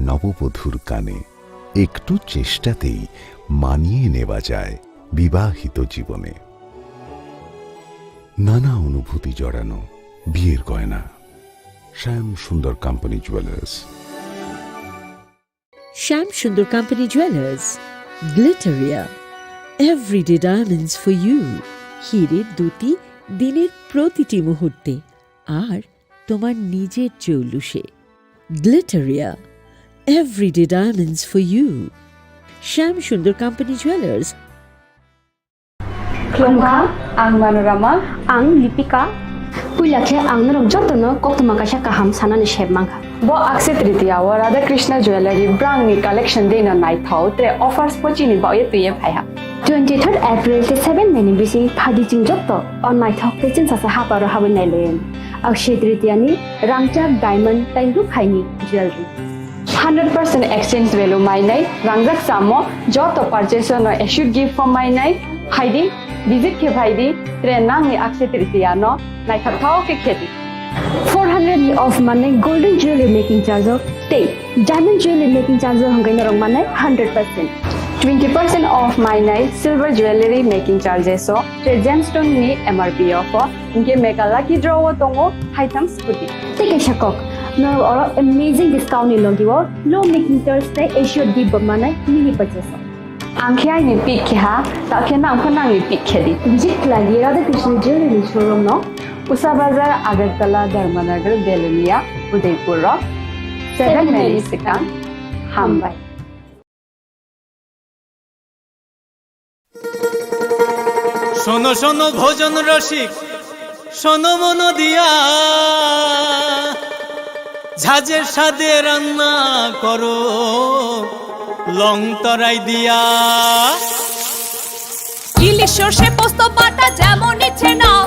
নববধূর কানে একটু চেষ্টাতেই মানিয়ে নেওয়া যায় বিবাহিত জীবনে। নানা অনুভূতি জড়ানো বিয়ের গয়না। শ্যাম Sundar company jewellers. Shyam Sundar company jewellers, Glitteria, everyday diamonds for you. হীরের দুটি দিনের প্রতিটি মুহূর্তে আর তোমার নিজের জৌলুসে। Glitteria, everyday diamonds for you. Shyam Sundar company jewellers. Klongkha, ang Manorama, ang Lipika. Puilakhe ang narok jotono koktuma kasha kaham sanani sheb mangkha. bo Akshaya Tritiya wa Radha Krishna Jewelry brand ni collection dena nai thau tre offers pochini ba ye tuye phaiha. 23rd April te 7 meni bisi phadi jing jotto on my thok te chin sasa haparo hawen nai loyen. Akshaya Tritiya ni rangchak diamond tainru khaini jewelry. 100% exchange value mai nai rangjak samo joto purchase no issued gift from mai nai haidi visit ke bhaidi tre nang ni Akshaya Tritiya no nai thau ke kheti. 400 ni off mane golden jewelry making charge of te diamond jewelry making charge of hangai narong mane 100%. 20% off my night silver jewelry making charges so tre gemstone ni MRP offer inke mega lucky draw tongo items puti Take a shakok. No or amazing discount ni logiwo low making charge te assured give mane mini purchase. angkhya ni pik kha ta khena angkhana ni pik khedi Visit lagi Radha Krishna Jewelry showroom no Usa Bazar Agartala Dharmanagar Belunia Udaipur Rock 7 Mary Sikang Hambai শোনো শোনো ভোজন রসিক, শোনো মন দিয়া, ঝাঁঝের স্বাদে রান্না করো লং তরাই দিয়া। ইলিশ সর্ষে পোস্ত বাটা যেমন ইচ্ছে নাও,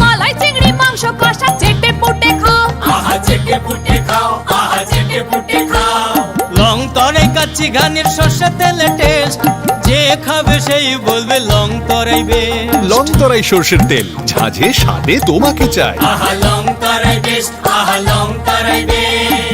মালাই চিংড়ি মাংস কষা চেটে পুটে খাও, আহা চেটে পুটে খাও, আহা চেটে পুটে খাও। লং তরাই কাচ্চি ঘানির সর্ষে তেলে টেস্ট, যে খাবে সেই বলবে লং তরাই বেশ। লং তরাই সর্ষের তেল, ঝাঁঝে স্বাদে তোমাকে চাই। আহা লং তরাই বেশ, আহা লং তরাই বেশ।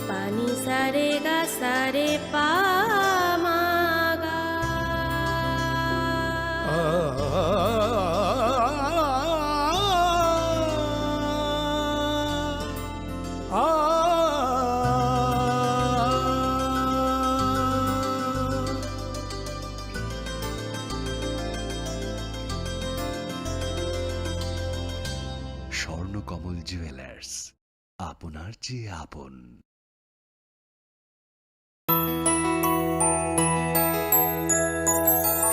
পানি সারে গা সারে পা মা গা। স্বর্ণকমল জুয়েলার্স, আপনার চেয়ে আপন।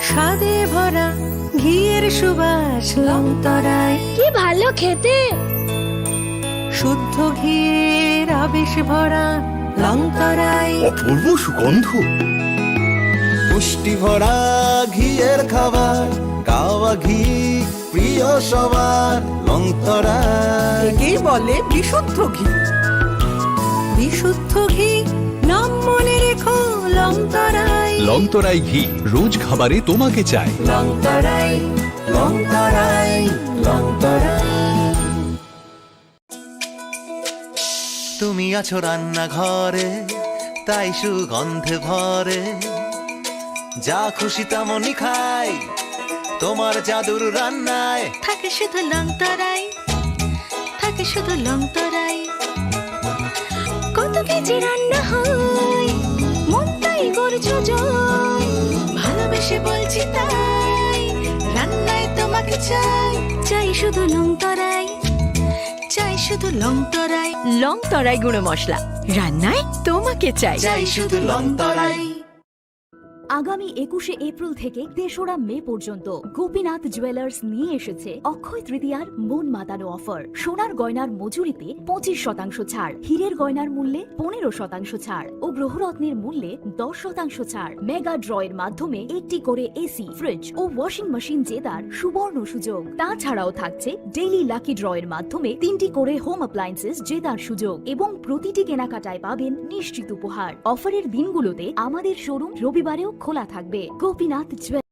স্বাদে ভরা ঘিয়ের সুবাস লং তরাই, কি ভালো খেতে শুদ্ধ ঘিয়ের আবেশ ভরা লং তরাই। অপূর্ব সুগন্ধ, পুষ্টি ভরা ঘিয়ের খাবার, কাওয়া ঘি প্রিয় সবার, লংতরাই একেই বলে বিশুদ্ধ ঘি। বিশুদ্ধ ঘি নাম মনে রেখো লং তরাই। লং তরাই ঘি রোজ খাবারে তোমাকে চাই। লংতরাই লংতরাই লংতরাই। তুমি আছো রান্নাঘরে, তাই সুগন্ধে ভরে, যা খুশি তেমনই খাই তোমার জাদুর রান্নায়। থাকে শুধু লং তরাই, থাকে শুধু লং তরাই। কত কেজি রান্না হয়, মন তাই করছো জয়। ভালোবেসে বলছি তাই, রান্নায় তোমাকে চাই, চাই শুধু লং তরাই। চাই শুধু লং তরাই, লং তরাই গুঁড়ো মশলা, রান্নায় তোমাকে চাই। চাই শুধু লং তরাই। আগামী 21শে এপ্রিল থেকে 3রা মে পর্যন্ত গোপীনাথ জুয়েলার্স নিয়ে এসেছে অক্ষয় তৃতীয়ার মন মাতানো অফার। সোনার গয়নার মজুরিতে 25% ছাড়, হীরের গয়নার মূল্যে 15% ছাড় ও গ্রহরত্নের মূল্যে 10% ছাড়। মেগা ড্রয়ের মাধ্যমে একটি করে এসি, ফ্রিজ ও ওয়াশিং মেশিন জেতার সুবর্ণ সুযোগ। তাছাড়াও থাকছে ডেইলি লাকি ড্রয়ের মাধ্যমে 3টি করে হোম অ্যাপ্লায়েন্সেস জেতার সুযোগ এবং প্রতিটি কেনাকাটায় পাবেন নিশ্চিত উপহার। অফারের দিনগুলোতে আমাদের শোরুম রবিবারেও খোলা থাকবে। Gopinath jewellers.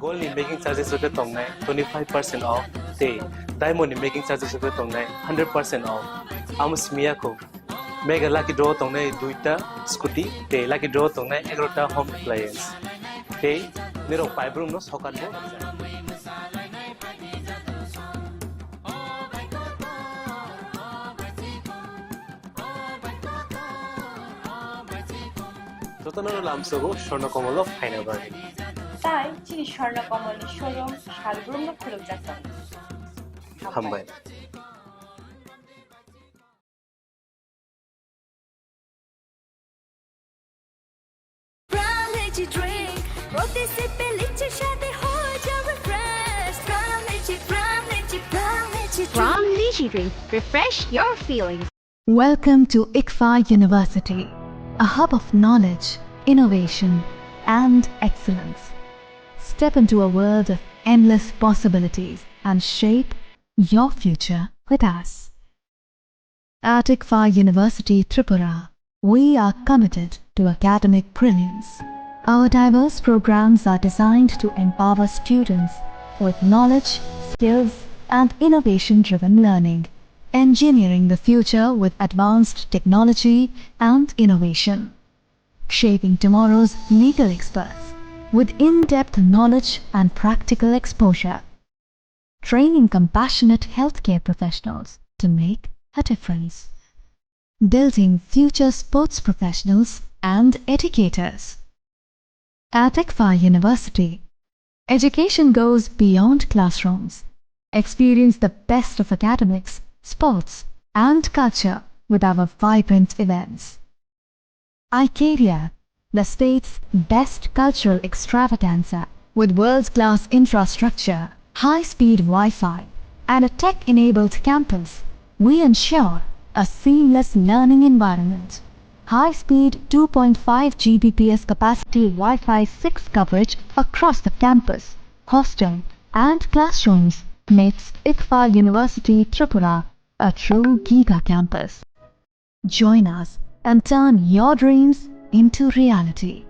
Gold ni making charges udah tongnai 25% off. Te diamond ni making charges udah tongnai 100% off. Amus mia ko mega lucky draw tongnai 2ta scooty te lucky draw tongnai 11ta home appliance. Te niro fiber no sokan bo. যতনর লামসগো স্বর্ণকমল ফাইনা বাড়ি তাই চিনি স্বর্ণকমলের showroom Shalgram খুলক যাত্রা হামবাই From Lychee Drink, refresh your feelings. Welcome to ICFA University, a hub of knowledge, innovation, and excellence. Step into a world of endless possibilities and shape your future with us. At ICFA University Tripura, we are committed to academic brilliance, Our diverse programs are designed to empower students with knowledge, skills, and innovation-driven learning, engineering the future with advanced technology and innovation, shaping tomorrow's legal experts with in-depth knowledge and practical exposure, training compassionate healthcare professionals to make a difference, building future sports professionals and educators. At ICFA University, education goes beyond classrooms. Experience the best of academics, sports, and culture with our vibrant events. ICARIA, the state's best cultural extravaganza, with world-class infrastructure, high-speed Wi-Fi, and a tech-enabled campus, we ensure a seamless learning environment. High-speed 2.5 Gbps capacity Wi-Fi 6 coverage across the campus, hostel, and classrooms makes ICFA University Tripura a true giga campus. Join us and turn your dreams into reality.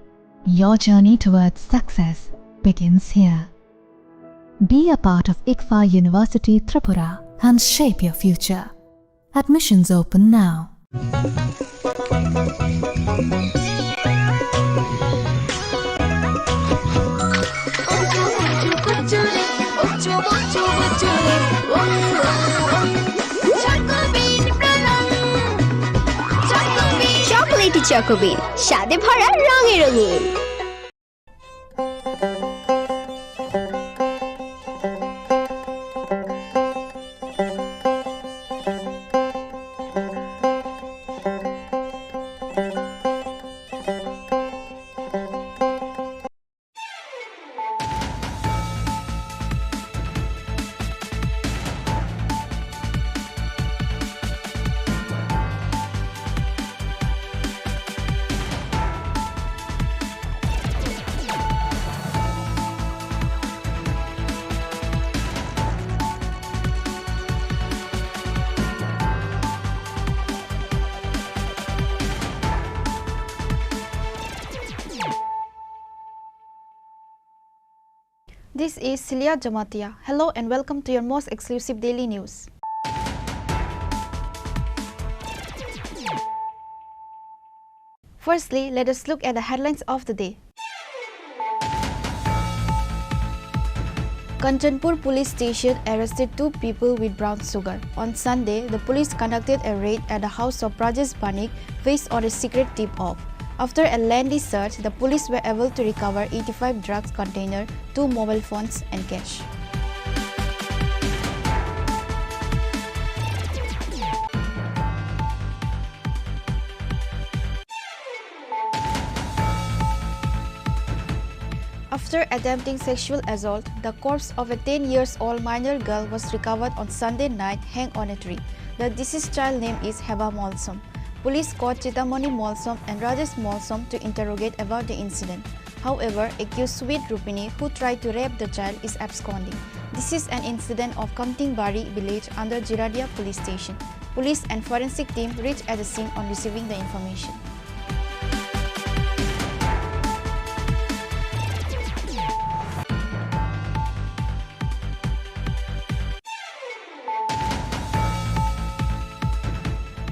Your journey towards success begins here. Be a part of ICFA University Tripura and shape your future. Admissions open now. Chocolatey Chocobean স্বাদে ভরা রঙে রঙিন। This is Celia Jamatia. Hello and welcome to your most exclusive daily news. Firstly, let us look at the headlines of the day. Kanchanpur police station arrested 2 people with brown sugar. On Sunday, the police conducted a raid at the house of Rajesh Banik based on a secret tip-off. After a lengthy search, the police were able to recover 85 drugs containers, 2 mobile phones and cash. After attempting sexual assault, the corpse of a 10-year-old minor girl was recovered on Sunday night hanged on a tree. The deceased child name is Heba Molsom. Police caught Chitamani Molsom and Rajesh Molsom to interrogate about the incident. However, accused Sweet Rupini, who tried to rape the child, is absconding. This is an incident of Kamtingbari village under Jiradia police station. Police and forensic team reached at the scene on receiving the information.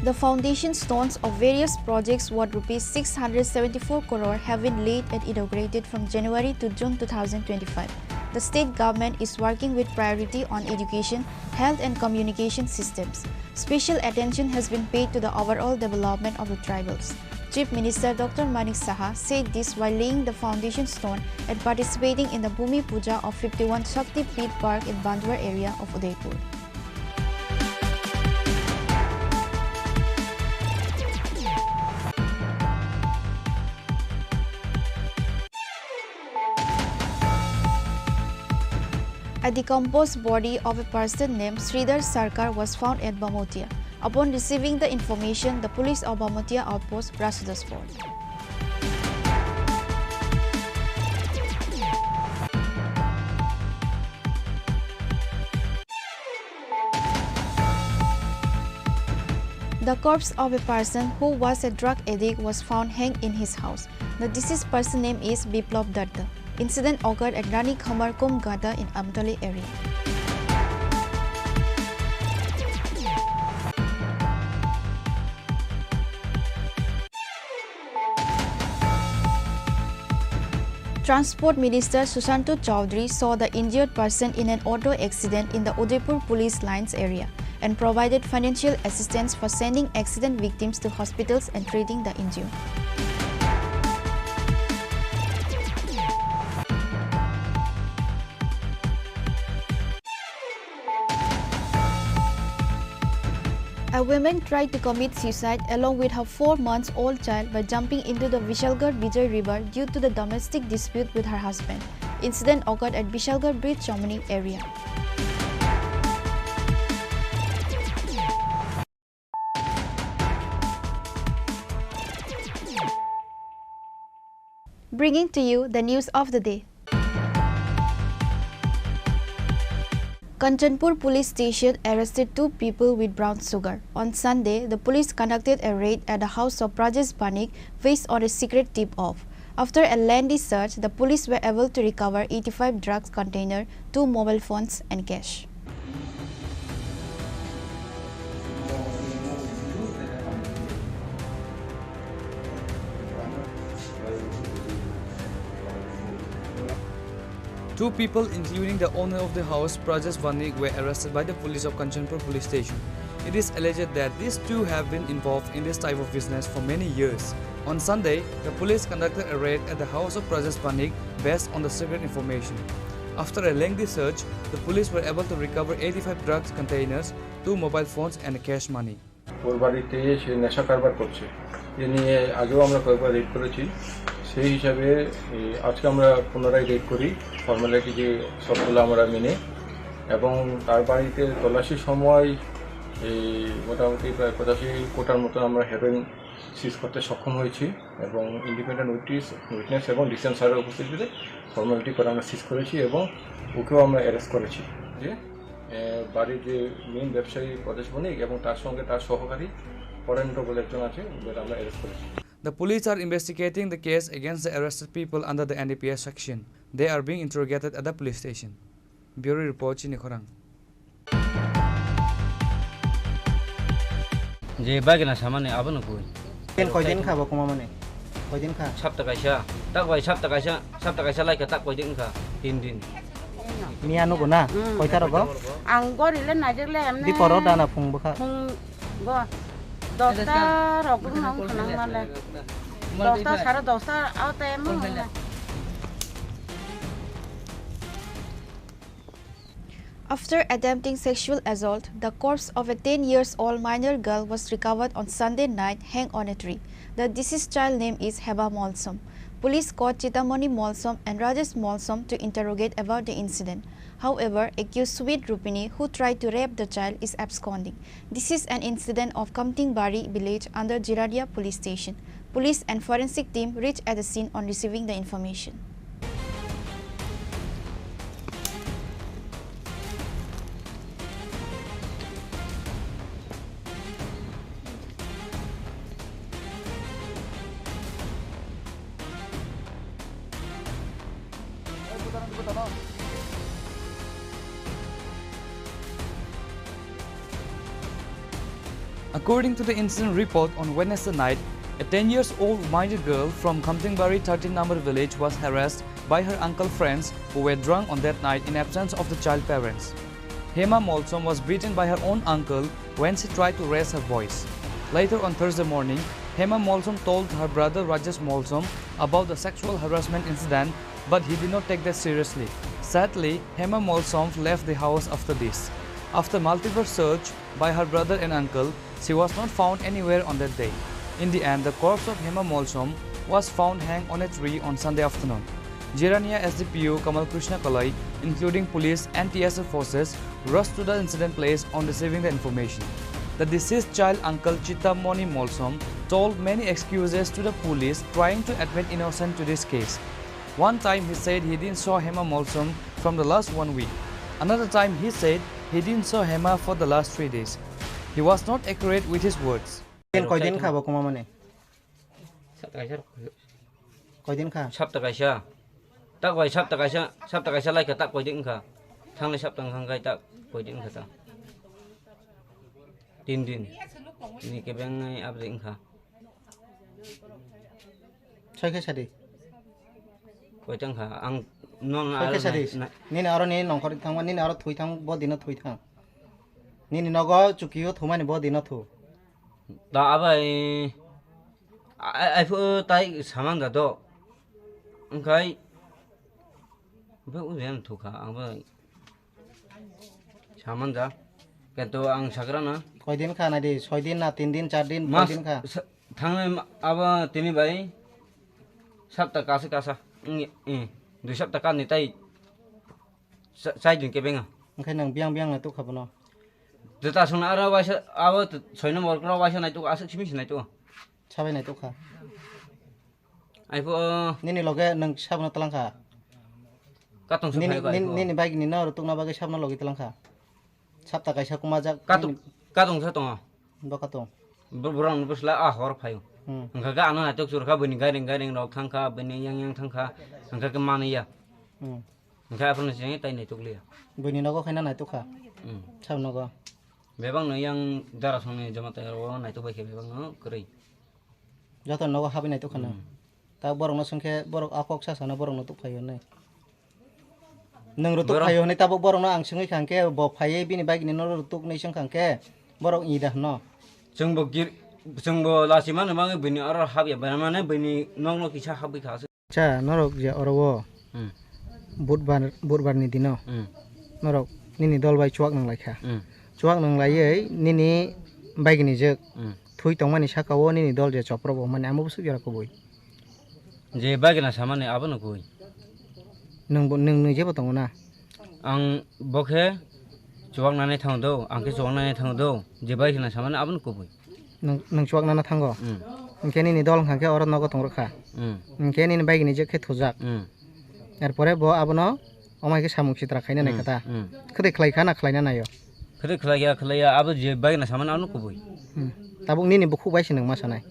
The foundation stones of various projects worth Rs 674 crore have been laid and inaugurated from January to June 2025. The state government is working with priority on education, health and communication systems. Special attention has been paid to the overall development of the tribals. Chief Minister Dr. Manik Saha said this while laying the foundation stone and participating in the Bhumi Puja of 51 Shakti Peeth Park in Bandwar area of Udaipur. A decomposed body of a person named Sridhar Sarkar was found at Bamotia. Upon receiving the information, the police of Bamotia outpost rushed to the spot. The corpse of a person who was a drug addict was found hanged in his house. The deceased person name is Biplop Datta. Incident occurred at Rani Khamar Gata in Amtali area. Transport Minister Susanto Chowdhury saw the injured person in an auto accident in the Udaipur police lines area and provided financial assistance for sending accident victims to hospitals and treating the injured. A woman tried to commit suicide along with her 4-month-old child by jumping into the Vishalgarh Vijay River due to the domestic dispute with her husband. Incident occurred at Vishalgarh Bridge Chomani area. Bringing to you the news of the day. Kanchanpur police station arrested 2 people with brown sugar. On Sunday, the police conducted a raid at the house of Rajesh Banik based on a secret tip-off. After a lengthy search, the police were able to recover 85 drugs containers, 2 mobile phones and cash. Two people, including the owner of the house, Prajesh Vanik, were arrested by the police of Kanchanpur police station. It is alleged that these two have been involved in this type of business for many years. On Sunday, the police conducted a raid at the house of Prajesh Vanik based on the secret information. After a lengthy search, the police were able to recover 85 drugs containers, 2 mobile phones and cash money. ওর বাড়িতে সে নেশা কারবার করছে এ নিয়ে আগেও আমরা কয়েকবার red করেছি সেই হিসাবে আজকে আমরা পুনরায় রেড করি ফর্মালিটি যে সবগুলো আমরা মেনে এবং তার বাড়িতে তল্লাশির সময় মোটামুটি প্রায় 85 কোটার মতো আমরা হেরোইন সিজ করতে সক্ষম হয়েছি এবং ইন্ডিপেন্ডেন্ট উইটনেস এবং ডিসেন্ট স্যারের উপস্থিতিতে ফর্মালিটি করে আমরা সিজ করেছি এবং ওকেও আমরা অ্যারেস্ট করেছি যে বাড়ির যে মেইন ব্যবসায়ী প্রদেশ বণিক এবং তার সঙ্গে তার সহকারী পরেন্দ্র বলে একজন আছে ওদের আমরা অ্যারেস্ট করেছি The police are investigating the case against the arrested people under the NDPS section. They are being interrogated at the police station. Bureau Report, Chinikhorang. যে বাগিনা সামানে আবনো কই তেল কয়দিন খাবো কমামনে কয়দিন খা সপ্তাহ কাইসা তাক ভাই সপ্তাহ কাইসা লাইকা তাক কয়দিন খা 3 দিন মিয়া নগো না কয়টা রব আং গরিলে নাজলে এমনে দি পর দানা ফুংবো খা ফুং গো 10টা রগুন নাম খানাং মালে 10টা সারা 10টা আতে মু After attempting sexual assault, the corpse of a 10-year-old minor girl was recovered on Sunday night hanged on a tree. The deceased child name is Heba Molsom. Police caught Chitamani Molsom and Rajesh Molsom to interrogate about the incident. However, accused Sweet Rupini, who tried to rape the child, is absconding. This is an incident of Kamtingbari village under Jiradia police station. Police and forensic team reached at the scene on receiving the information. According to the incident report on Wednesday night, a 10-year-old minor girl from Kamtingbari 13 number village was harassed by her uncle friends who were drunk on that night in absence of the child parents. Hema Molsom was beaten by her own uncle when she tried to raise her voice. Later on Thursday morning, Hema Molsom told her brother Rajesh Molsom about the sexual harassment incident, but he did not take that seriously. Sadly, Hema Molsom left the house after this. After multiple search by her brother and uncle, she was not found anywhere on that day. In the end, the corpse of Hema Molsom was found hanged on a tree on Sunday afternoon. Jirania SDPO Kamal Krishna Kalai, including police and TSF forces, rushed to the incident place on receiving the information. The deceased child uncle Chitamani Molsom told many excuses to the police, trying to admit innocence to this case. One time he said he didn't saw Hema Molsom from the last 1 week. Another time he said he didn't saw Hema for the last 3 days. He was not accurate with his words. কয়দিন খাবো কুমা মানে sabta কয়দিন খা kaisa tak koi sabta kaisa lai ka tak koi din kha thang le sabta khang kai tak koi din kha ta 3 din ni ke bang ai ab din kha ছয় কে সাদি koi tang kha ang nong ছয় কে সাদি নিনে আরো নি নংখর থাং নিনে আরো থুই থাং ব দিন থুই থাং নিনে নগ চুকিও থুমানি ব দিন থু da abai ai phu tai samang da do angkai ba u zen thu kha ang ba samang da ke to ang sagrana কয়দিন খা না দি 6 দিন না 3 দিন 4 দিন mas কয়দিন খা thang aba tini bai sabta kasa du sabta kan ni tai sai din ke benga โอเคนังเบียงเบียงตุขับเนาะ ta sung ara wa sa aba 6 number kro wa sa nai tu asuk simi nai tu ชาไปไหนตุขา ai phu นี่เราแกนังชาบนาตลังขา ka tong sung นี่ hai ba นี่ใบกินเนาะตุกนาบาเกชาบนาโลกิตลังขาชาบตะไกชากุมาจัก ka tong sa tongบ่กะตง burang busla a hor phayo angka ga ana tok sur kha bani garing rok thang kha bani yang thang kha angka ke mani ya angka apun sing tai nai tok le บุญนี่เนาะก็ใครนั่นไหนตุขาชาบเนาะก็ bebang no yang dara song ne jama tai ro nai to bai ke bebang no kri ยอดตอนเนาะก็หาไปไหนตุขานะตาบรองเนาะสังเกตบรองอากอกซะสนะบรองเนาะตุไผอยู่ในนึงรตุไผอยู่ในตาบรองเนาะอังซึ่งขังแกบ่ไผบินี่ใบกินเนาะรตุในซึ่งขังแกบรองอีดะเนาะ जों बो लासि माने मागे बनि आरो हाबि बाना माने बनि नंग न किसा हाबि खासो चा नरक जे अरबो बुधबार नि दिनो नरक निनि दल बाय चुवाक नंग लायखा चुवाक नंग लायै निनि बायगिनि जक थुइ तंमानि साकावो निनि दल जे चप्रबो माने आमबो सुगिरा को बय जे बागिना सामाने आबनो गय नों जेबो दङ ना आं बखे चुवाक नानै थांदो आंके चुवाक नानै थांदो जे बागिना सामाने आबनो को बय नों चुवाक नाना थांगो ओंखे निनि दल खांखे अर नगो तंरखा ओंखे निनि बायगिनि जक खे थुजाक एरपरे बो आबनो अमायके सामुक सित्रा खायना नाय खाता खदै खलायखा ना खलायना नायो खदै खलाया आबो जे बागिना सामाने आबनो को बय ताबुक निनि बुखु बायसि नों मा सानाय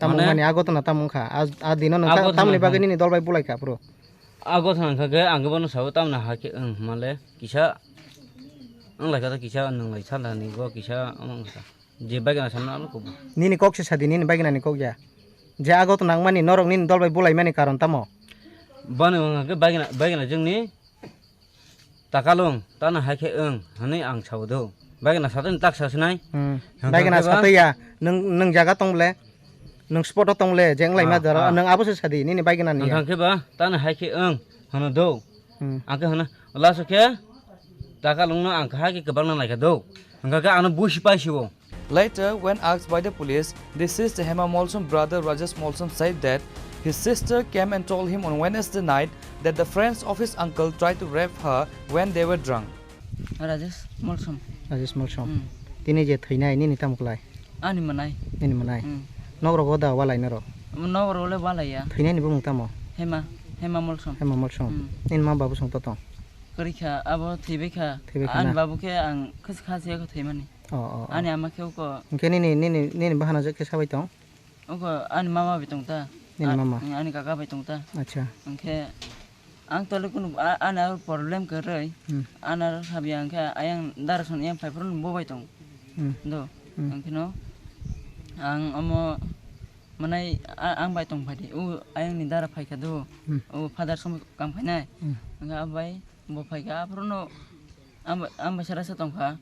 तामुक माने आगत ना तामुखा आ दिनो नों तामनि बागै निनि दल बाय बुलायखा प्रो आगत हांखागे आंगे बनो साबो तामना हाके माले किसा आं लायखा किसा नों लाय सानानि गो किसा आंखा जे बागिना सामना आबनो को निनि कक्से सादि निनि बागिनानि कक या जे आगत नां मानि नरक निनि दल बाय बुलाय मानि कारण तामो बानो हांगे बागिना जोंनि ताकालं ताना हाके हानै आं सावदो बागिना सादन ताक सासनाय बागिना सातैया नों जागा तंले नों स्पट तंले जेंलाय मा दर नों आबोसो सादि निनि बागिनानि हांखे बा ताना हाके हानो दो आंखे हाना लासोके ताकालंनो आंखा हाके गोबां नायखा दो हांगा आनो बुसि पाइसिबो. Later, when asked by the police, deceased Hema Molsom brother Rajesh Molsom said that his sister came and told him on Wednesday night that the friends of his uncle tried to rape her when they were drunk. Rajesh Molsom. Tini je theinai ni tamuklai. Ani manai. Ni manai. Nogro goda walai naro. Nogro le walai ya. Theinai ni bung tamo. Hema Molsom. Nin ma babu song totong. Kerika abo tibeka. An babu ke ang khasi ko theimani. Ani ama ke ko. Ke ni bahana je ke sabai tong. Oko ani mama bitong ta. Ni mama. Ani kakak bitong ta. Acha. Angke ang tole kun ana problem ke rei. Ana habi angke ayang darason yang paipron bo baitong. Do. Angke no. Ang amo manai ang baitong phadi. Ayang ni dara phai ka do. Father som kam phai nai. Angka abai bo phai ka prono am basara sa tong kha.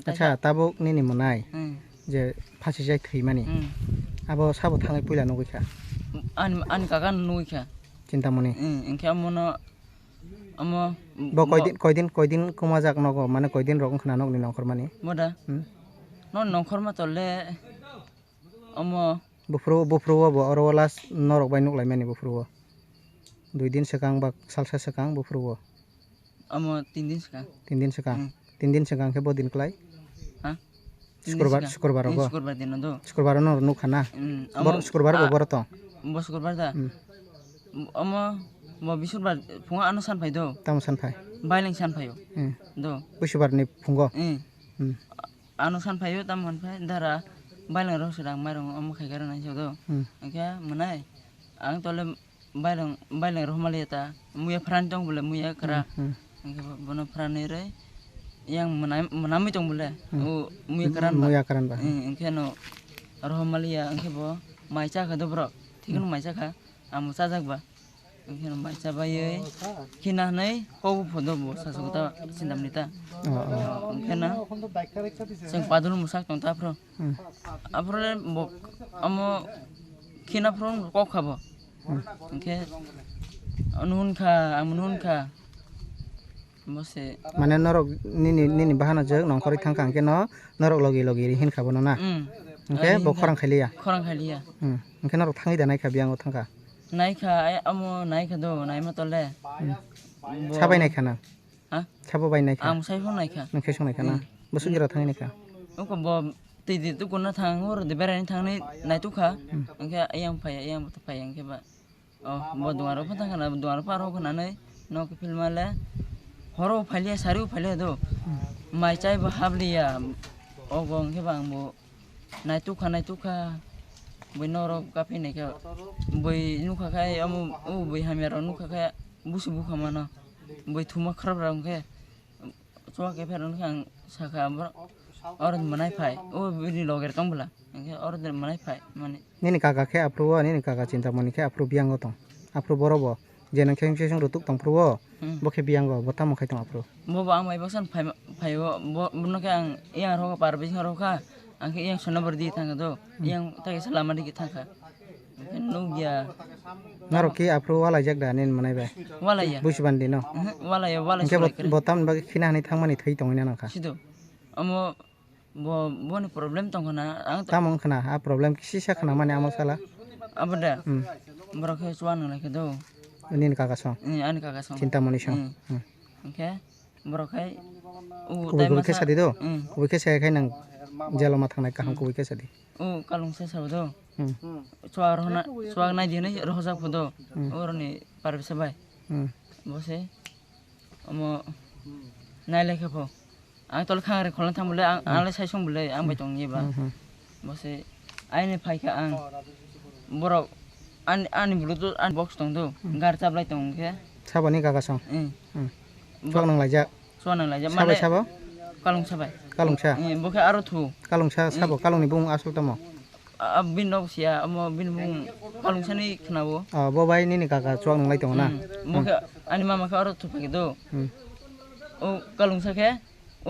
Acha tabuk ni manai. Je phasi jai theimani. Abo sabo thangai puila nugui kha. Ani kakak nugui kha. Cintamani. Engke amono amo bo koidin kumajak nogo mane koidin rokon khana nog ni nongkhor mani. Boda. No nongkhor ma tolle amo bufru bo oro las norok bai nuklai mani bufru. 2 din sekang ba salsa sekang bufru. Amo 3 din sekang. 3 din sekang. 3 din sekang ke bo din klai. Ha? Syukurbar go. Syukurbar din do. Syukurbar no nu khana. Bor syukurbar bo bor to. Bo syukurbar da. Amo bo bisurbar phunga anu san phai do. Tam san phai. Bailing san phayo. Do. Bisurbar ni phungo. anu san phayo tam han phai dara bailong ro sedang mairong am khai gar nai jodo angke manai ang tole bailong ro maliata muya fran tong bole muya kara angke bono fran re yang menami tong bole muya karan ba angke no ro malia angke bo maicha ka do bro tikun maicha ka am sajak ba angke no maicha ba ye kina nai ko phodo bo sasukta sindam nita angke na sing padul musak tong ta pro apro bo amo kina pro ko khabo angke anun kha bose মানে নরক নিনি বাহানা jug নংখরি thangka আংকে ন নরক লগে লগে রি হিন খাবো না আংকে ব খরাং খাইলিয়া আংকে নরক থাঙ্গি দা নাইখা বিয়াঙ্গ থাঙ্কা নাইখা আমো নাইখা do nai ma tole সাবাই নাইখা না ha সাবো বাই নাইখা am sai phon naikha নং খেসং নাইখা না বসু গিরা থাঙ্গি নাইখা ko bo ti tu kun na thang hor de berai thang nai tu kha angke ayang phai angke ba bo duaro pha thang na duaro paro khana nai no ke film le horo phailia sariu phailia do mai chai ba hablia ogong ke bang bo nai tu kha boi noro ka phi nai ka boi nu kha khai am boi hamero nu kha khai busu bu kha mana boi thuma khrab rang ke chwa ke pher nu khang sakha or manai phai bini loger tong bla or manai phai mane নিনি কাকা খে approve নিনি কাকা চিন্তা মনি খে approve বিয়াঙ্গ তং approve বড়ব যে নং খেং খেং রুতুক তং প্রু বখে বিয়াঙ্গ বতা মখাই তং approve bo ba ang mai basan phai bo no ka ang yang ro ka par bi ro ka ang yang sona berdi thang do yang ta ke selama di thang ka no ya naro ki aপ্রু wala jak da nin manai ba wala ya bushban di no wala ke botam ba khina ni thang mani thei tong na ka sido amo bo ni problem tong kana ang tamong khana a problem kisi sa khana mane amo sala abada bro ke chuan nang ke do nin kaka song ani kaka song cinta mani song okay bro kai ubi ke sadi do ubi ke sai khai nang jalo ma thang nai kaham ko ubi ke sadi kalung se sab do chuar nai di nai ro jak phodo or ni par se bai bose amo nai lekha pho ang tol khang re kholan tham bule ang le sai song bule ang bai tong ni ba bose ai ne phai ka ang bro ani bluetooth an box tong do gar chablai tong ke sabani kaka song chuak nang laja mane sabo kalung sabai kalung sa boke aro thu kalung sa sabo kalung ni bung asul tamo bin no sia amo bin bung kalung sa ni khnabo bo bai ni kaka chuak nang lai tong na boke ani mama ka aro thu pa ke do kalung sa ke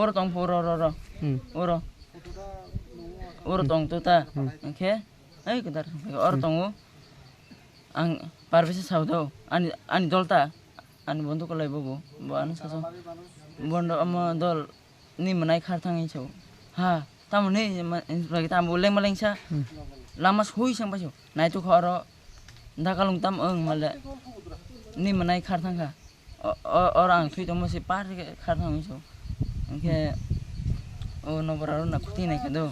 or tong pho ro or tong to ta ke ai kedar or tong ang parvise saudo ani dolta ani bondu ko laibo bo an saso bondo am dol ni manai khar thangi chau ha tam ni lagi tam boleng maleng sa lamas hui sang pasu nai tu khoro da kalung tam male ni manai khar thanga orang thui to masi par khar thangi chau angke no bararo na khuti nai khado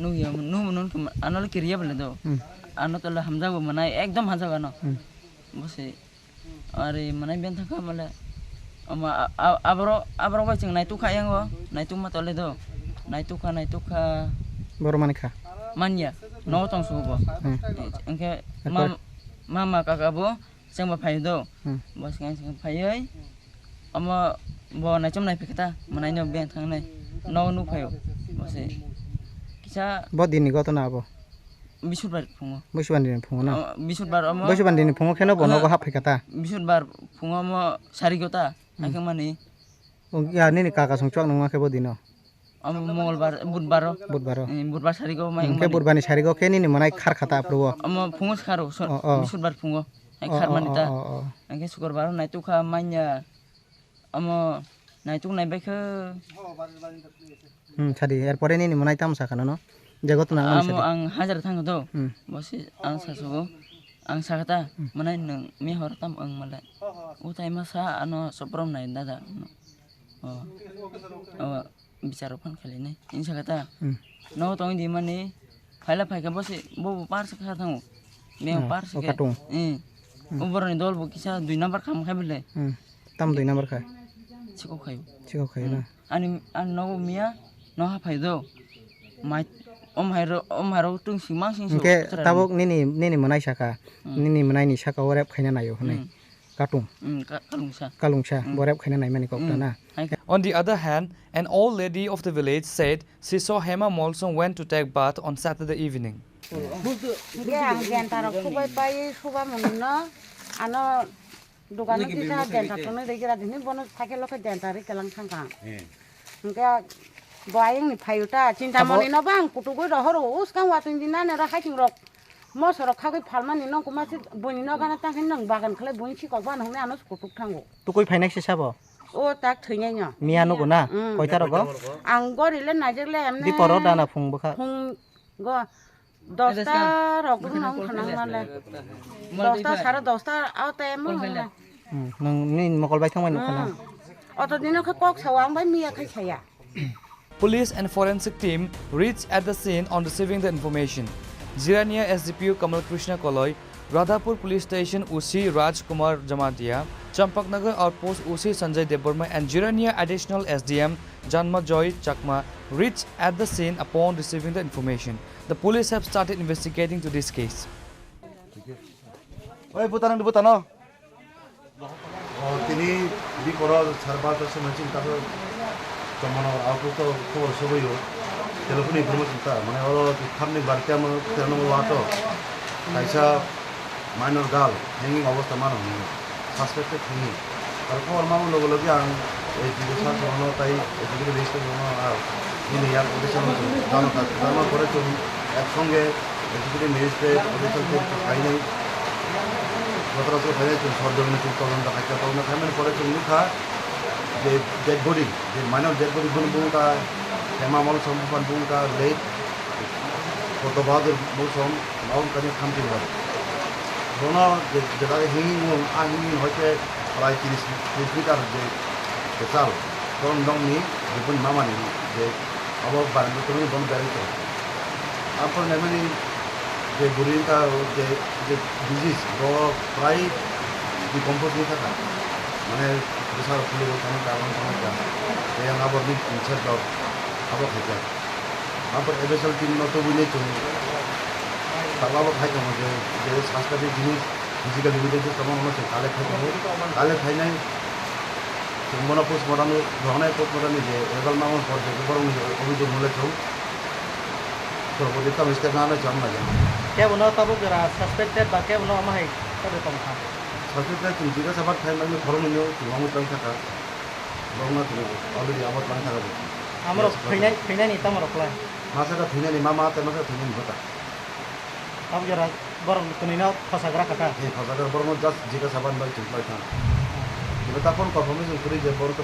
nu ya nu non anol kiriya bale do ano to la hamza go manai ekdom hamza gano bose are manai ben thaka male ama abro ba ching nai tu kha yang go nai tu ma tole do nai tu kha boro mani kha manya no tong su bo angke mama kaka bo sang ba phai do bo sang phai ei ama bo nai chom nai phikata manai no ben thang nai no nu phayo bose kisa bo din ni gotona abo bisudbar phungo busubandini phungo na bisudbar amo busubandini phungo kheno bono go haphai kata bisudbar phungo mo sari gota akhe mani ya ni kaka song chuak nang ke bodino amo mongolbar budbar sari go mai ke budbani sari go ke ni manai khar khata aprubo amo phungo kharo bisudbar phungo ai khar manita angke sukurbar nai tu kha manya amo nai tu nai baikhe sadi erpore ni manai tam sakana no jagot na amo ang hajar thang do bosi ang sasu ang sakata manai nang mi hor tam ang mala utai masa ano soprom nai dada bicara pun kali ni in sakata no tong di mani phaila phai ka bosi bo par sakha thang me par sakha ubor ni dol bo kisa 2 number kham khai bile tam 2 number khai chiko khai na ani no mia no ha phai do mai om haro tung simang sing so Ke tabuk nini menai saka. Nini menai ni saka warep khaina nayo hanai. Katung. Kalungsa warep khaina nai mani kokta na. On the other hand, an old lady of the village said she saw Hema Molsom went to take bath on Saturday evening. Dukano kita denta tono dekira dini bono thake lokho dentari kelang thangkang. Boying ni phayuta cintamoni no bang kutugo rohoro uskang watung dina ne ra hiking rok mosoro khagoi phalmani no kumasi buni no gana tangin nang bagan khle buni chi kokban hongne anos kutuk thango. Tu koi phainak se sabo. O tak theinai no. Miano go na koita rogo. Ang gorile najekle amne. Di poro dana phung bokha. Phung go 10টা rok nang khanang male. 10টা sara 10টা aute mo. Nang ni mokol bai thangmai no khana. Oto dino kha kok sawang bai miya khai chaya. Police and forensic team reached at the scene on receiving the information. Jirania SDPO Kamal Krishna Koloi, Radhapur Police Station UC Raj Kumar Jamatia, Champaknagar Outpost UC Sanjay Debarma and Jirania Additional SDM Janma Joy Chakma reached at the scene upon receiving the information. The police have started investigating to this case. Oi Butano Butano. Tini di koro sarba to semacam kata Tomano aku to khobor sobai ho telephone information ta mane oro thamni bartia mo terno wato kaisa minor girl hanging অবস্থা mano suspected hanging আর খবর মামু লগে লগে আং এই জিনিসটা কোনো তাই এদিকে রেজিস্টার কোনো আর ইনি ইয়ার অডিশন জানা করে তো একসঙ্গে এদিকে ম্যাজিস্ট্রেট অডিশন করতে পাই নাই গতরাতে ফেলে তো সরজমিনে তদন্ত হাইকা তদন্ত ফ্যামিলি করে তো লিখা যে ডেড বডি যে মাইনর ডেড বডি গুণ का हेमा मलसम बुन का लेट फोटो बाद मलसम माउंट करने खामती है दोनों जगह हिंगिंग हिंगिंग होते प्राय 30 मीटर जे चाल कौन दंग नी बुन मामा नी जे अब बारह तो नहीं बन बैरी तो आप नेमनी जे बुरीन का जे डिजीज वो प्राय डिकम्पोज नहीं था माने besar kulit utama kawan sama yang abor ni insert dot abor kerja abor ebersal tim noto bunyi tu kalau abor hai kamu je sastra di jenis physical limitation sama orang tu kale hai nai semua pos modal ni dohna pos modal ni je legal namun pos je baru ni abis tu mulai tu so boleh kita mesti mana jam lagi क्या बोलो तब जरा suspected बाकी बोलो हम है सब कम था सस्पेक्टेड तुम जिधर सबार टाइम में फॉर्म नहीं हो तुम हम उतना था लोग ना तुम ऑलरेडी आवाज plan था हमरो फिना नहीं तमरो प्लान masa का फिना नहीं मामा ते masa फिना नहीं होता अब जरा बरं तुनी ना फसागरा कथा ये फसागरा बरं जस्ट जिधर सबार बाई चिंता था ये बता कौन परफॉर्मेंस करी जे बरं तो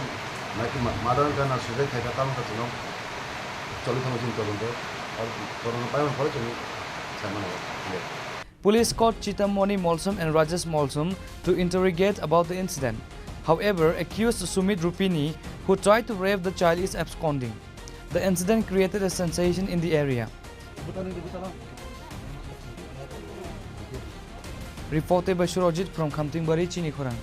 नाइकी माडर्न का ना सुधे खाई का काम का चलो चलो थम चिंता करो और बरं पाए में पड़े चलो Police caught Chitamoni Molsom and Rajesh Molsom to interrogate about the incident. However, accused Sumit Rupini, who tried to rape the child, is absconding. The incident created a sensation in the area. Reported by Shurojit from Khamtingbari, Chinikhorang.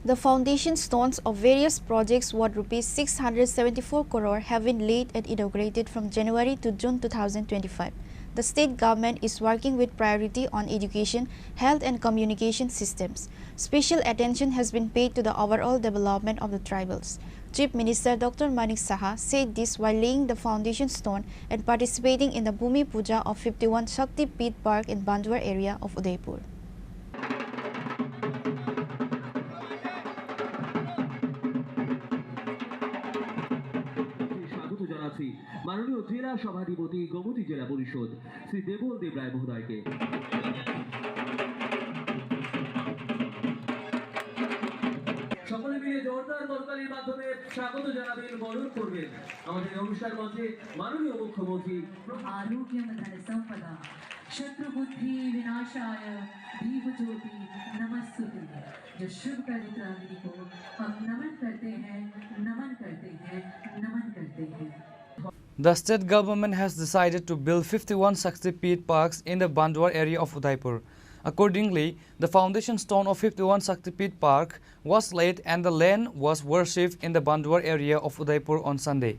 The foundation stones of various projects worth rupees 674 crore have been laid and inaugurated from January to June 2025. The state government is working with priority on education, health and communication systems. Special attention has been paid to the overall development of the tribals. Chief Minister Dr. Manik Saha said this while laying the foundation stone and participating in the Bhumi Puja of 51 Shakti Peeth Park in Bandwar area of Udaipur. মাননীয় জেলা সভাধিপতি গোমতী জেলা পরিষদ শ্রী দেবল দেব রায় মহোদয়কে সকলে মিলে জোরদার করতালির মাধ্যমে স্বাগত জানাবেন বরণ করবেন আমাদের অনুষ্ঠান মঞ্চে মাননীয় মুখ্যমন্ত্রী आरोग्य धन संपदा शत्रु बुद्धि विनाशाय दीप ज्योति नमस्ते जो शुभ पवित्राग्नि को हम नमन करते हैं नमन करते हैं नमन करते हैं. The state government has decided to build 51 Shakti Peeth parks in the Bandwar area of Udaipur. Accordingly, the foundation stone of 51 Shaktipit Park was laid and the land was worshipped in the Bandwar area of Udaipur on Sunday.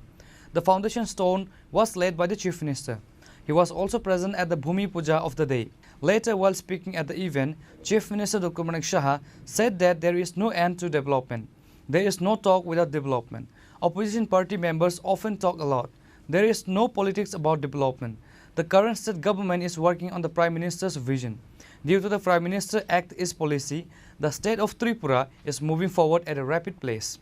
The foundation stone was laid by the Chief Minister. He was also present at the Bhumi Puja of the day. Later, while speaking at the event, Chief Minister Dr. Manik Shah said that there is no end to development. There is no talk without development. Opposition party members often talk a lot. There is no politics about development. The current state government is working on the Prime Minister's vision. Due to the Prime Minister Act East policy, the state of Tripura is moving forward at a rapid pace.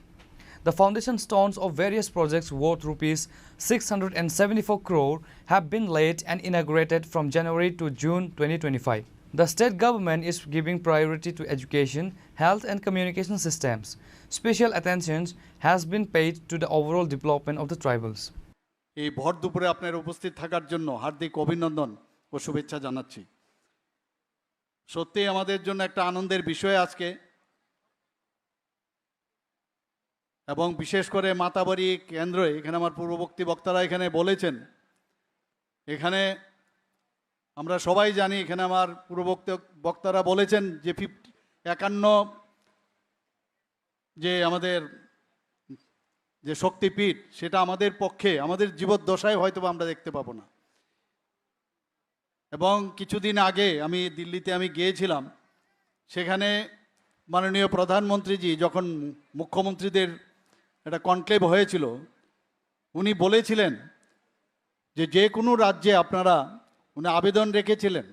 The foundation stones of various projects worth rupees 674 crore have been laid and inaugurated from January to June 2025. The state government is giving priority to education, health and communication systems. Special attention has been paid to the overall development of the tribals. এই ভর দুপুরে আপনার উপস্থিত থাকার জন্য হার্দিক অভিনন্দন ও শুভেচ্ছা জানাচ্ছি। সত্যি আমাদের জন্য একটা আনন্দের বিষয় আজকে, এবং বিশেষ করে মাতাবাড়ি কেন্দ্রে এখানে আমার পূর্ববর্তী বক্তারা এখানে বলেছেন, এখানে আমরা সবাই জানি, এখানে আমার পূর্ববর্তী বক্তারা বলেছেন যে 51 যে আমাদের যে শক্তিপীঠ, সেটা আমাদের পক্ষে আমাদের জীবদ্দশায় হয়তো আমরা দেখতে পাবো না। এবং কিছুদিন আগে আমি দিল্লিতে গিয়েছিলাম, সেখানে মাননীয় প্রধানমন্ত্রীজি যখন মুখ্যমন্ত্রীদের একটা কনক্লেভ হয়েছিল, উনি বলেছিলেন যে যে কোনো রাজ্যে আপনারা, উনি আবেদন রেখেছিলেন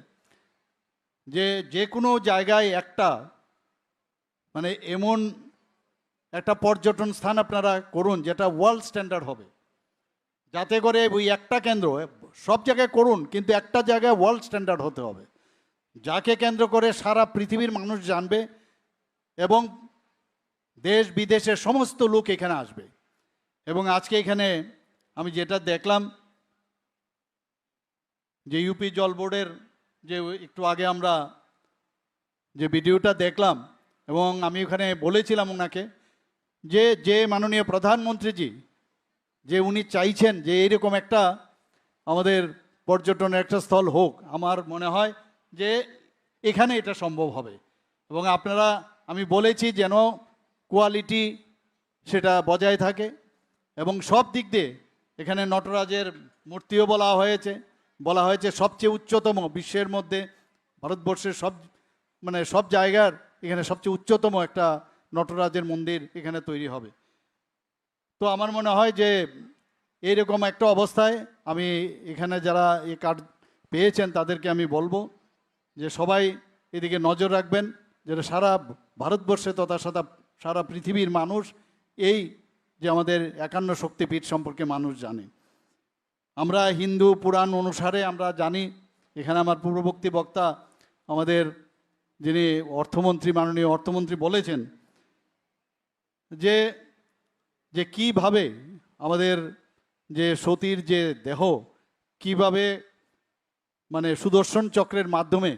যে যে কোনো জায়গায় একটা মানে এমন একটা পর্যটন স্থান আপনারা করুন যেটা ওয়ার্ল্ড স্ট্যান্ডার্ড হবে, যাতে করে ওই একটা কেন্দ্র সব জায়গায় করুন কিন্তু একটা জায়গায় ওয়ার্ল্ড স্ট্যান্ডার্ড হতে হবে, যাকে কেন্দ্র করে সারা পৃথিবীর মানুষ জানবে এবং দেশ বিদেশের সমস্ত লোক এখানে আসবে। এবং আজকে এখানে আমি যেটা দেখলাম যে ইউপি জল বোর্ডের যে একটু আগে আমরা যে ভিডিওটা দেখলাম, এবং আমি ওখানে বলেছিলাম ওনাকে যে যে মাননীয় প্রধানমন্ত্রীজি যে উনি চাইছেন যে এইরকম একটা আমাদের পর্যটনের একটা স্থল হোক, আমার মনে হয় যে এখানে এটা সম্ভব হবে। এবং আপনারা, আমি বলেছি যেন কোয়ালিটি সেটা বজায় থাকে এবং সব দিক দিয়ে এখানে নটরাজের মূর্তিও বলা হয়েছে সবচেয়ে উচ্চতম বিশ্বের মধ্যে, ভারতবর্ষের সব জায়গার এখানে সবচেয়ে উচ্চতম একটা নটরাজের মন্দির এখানে তৈরি হবে। তো আমার মনে হয় যে এইরকম একটা অবস্থায় আমি এখানে যারা এই কার্ড পেয়েছেন তাদেরকে আমি বলবো যে সবাই এদিকে নজর রাখবেন, যেটা সারা ভারতবর্ষে তথা সারা পৃথিবীর মানুষ এই যে আমাদের 51 শক্তিপীঠ সম্পর্কে মানুষ জানে। আমরা হিন্দু পুরাণ অনুসারে আমরা জানি, এখানে আমার পূর্ববর্তী বক্তা আমাদের যিনি অর্থমন্ত্রী, মাননীয় অর্থমন্ত্রী বলেছেন যে যে কিভাবে আমাদের যে সতীর যে দেহ কিভাবে মানে সুদর্শন চক্রের মাধ্যমে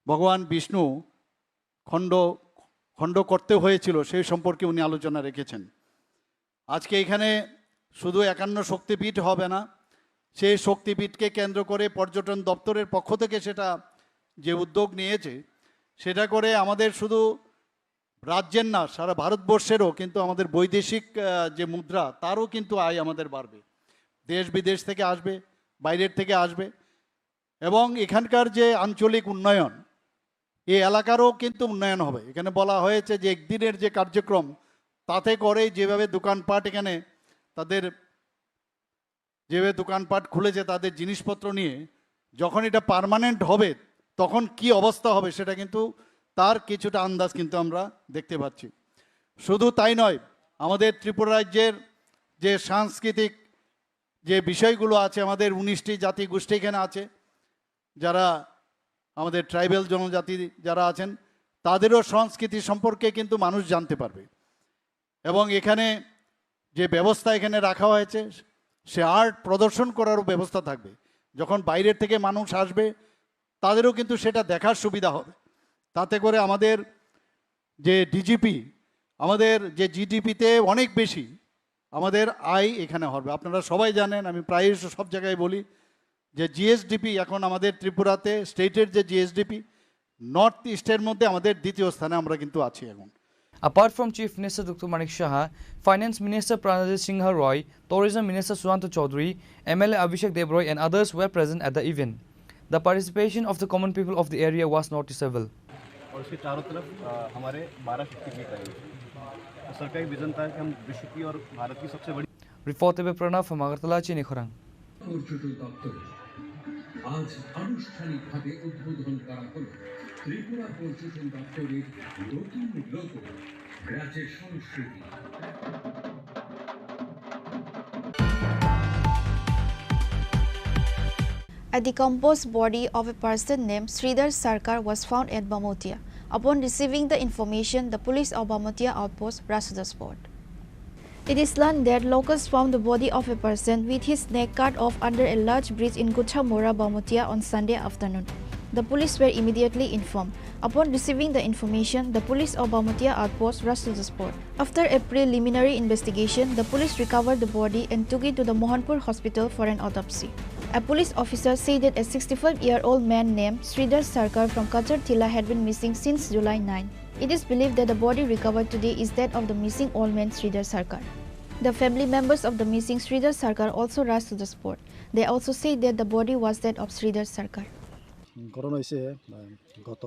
ভগবান বিষ্ণু খণ্ড করতে হয়েছিল সেই সম্পর্কে উনি আলোচনা রেখেছেন। আজকে এখানে শুধু 51 শক্তিপীঠ হবে না, সেই শক্তিপীঠকে কেন্দ্র করে পর্যটন দপ্তরের পক্ষ থেকে সেটা যে উদ্যোগ নিয়েছে, সেটা করে আমাদের শুধু রাজ্যের না সারা ভারতবর্ষেরও কিন্তু আমাদের বৈদেশিক যে মুদ্রা তারও কিন্তু আয় আমাদের বাড়বে, দেশ বিদেশ থেকে আসবে, বাইরের থেকে আসবে। এবং এখানকার যে আঞ্চলিক উন্নয়ন, এই এলাকারও কিন্তু উন্নয়ন হবে। এখানে বলা হয়েছে যে একদিনের যে কার্যক্রম, তাতে করে যেভাবে দোকানপাট এখানে তাদের যেভাবে দোকানপাট খুলেছে তাদের জিনিসপত্র নিয়ে, যখন এটা পার্মানেন্ট হবে তখন কি অবস্থা হবে সেটা কিন্তু তার কিছুটা আন্দাজ কিন্তু আমরা দেখতে পাচ্ছি। শুধু তাই নয়, আমাদের ত্রিপুরা রাজ্যের যে সাংস্কৃতিক যে বিষয়গুলো আছে, আমাদের 19টি জাতি গোষ্ঠী এখানে আছে, যারা আমাদের ট্রাইবাল জনজাতি যারা আছেন তাদেরও সংস্কৃতি সম্পর্কে কিন্তু মানুষ জানতে পারবে। এবং এখানে যে ব্যবস্থা এখানে রাখা হয়েছে, সে আর্ট প্রদর্শন করারও ব্যবস্থা থাকবে। যখন বাইরের থেকে মানুষ আসবে তাদেরও কিন্তু সেটা দেখার সুবিধা হবে। তাতে করে আমাদের যে ডিজিপি, আমাদের যে জিডিপিতে অনেক বেশি আমাদের আয় এখানে হবে। আপনারা সবাই জানেন, আমি প্রায় সব জায়গায় বলি যে জিএসডিপি এখন আমাদের ত্রিপুরাতে স্টেটের যে জিএসডিপি নর্থ ইস্টের মধ্যে আমাদের দ্বিতীয় স্থানে আমরা কিন্তু আছি এখন। Apart from Chief Minister Dr. Manik Shah, Finance Minister Pranajit Singh Roy, Tourism Minister Sushant Chaudhary, MLA Abhishek Debroy and others were present at the event. The participation of the common people of the area was noticeable. और इसके चारों तरफ हमारे 12 शक्तिपीठ रहेंगे। तो सरकारी vision था कि हम विश्व की और भारत की सबसे बड़ी। Reported by Pranav from Agartala, Chini Khorang. পর্যটন দপ্তর আজ আনুষ্ঠানিকভাবে উদ্বোধন করা হলো ত্রিপুরা পর্যটন দপ্তরের নতুন লোগো রাজ্যের সংস্কৃতি। A decomposed body of a person named Sridhar Sarkar was found at Bamotia. Upon receiving the information, the police of Bamotia outpost rushed to the spot. It is learned that locals found the body of a person with his neck cut off under a large bridge in Kuchamora, Bamotia on Sunday afternoon. The police were immediately informed. Upon receiving the information, the police of Bamotia outpost rushed to the spot. After a preliminary investigation, the police recovered the body and took it to the Mohanpur hospital for an autopsy. A police officer said that a 65-year-old man named Sridhar Sarkar from Kachar Tila had been missing since July 9. It is believed that the body recovered today is that of the missing old man Sridhar Sarkar. The family members of the missing Sridhar Sarkar also rushed to the spot. They also said that the body was that of Sridhar Sarkar. ঘটনা হয়েছে গত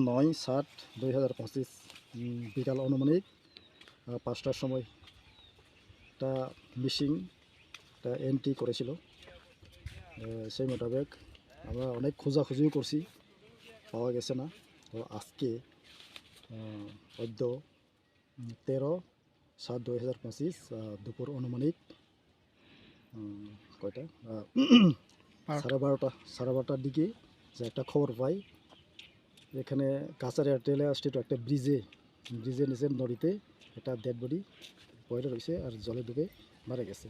9/7/2025 বিকাল অনুমানিক 5টার সময় একটা missing একটা entry করেছিল। সেই মোতাবেক আমরা অনেক খোঁজাখুঁজিও করছি, পাওয়া গেছে না। তো আজকে অদ্য 13/7/2025 দুপুর অনুমানিক কয়টা 12:30টার দিকে যে একটা খবর পাই, এখানে কাছাড় রেলে স্ট্রিট একটা ব্রিজের নিচে নদীতে একটা ডেড বডি পড়ে রয়েছে আর জলে ডুবে মারা গেছে।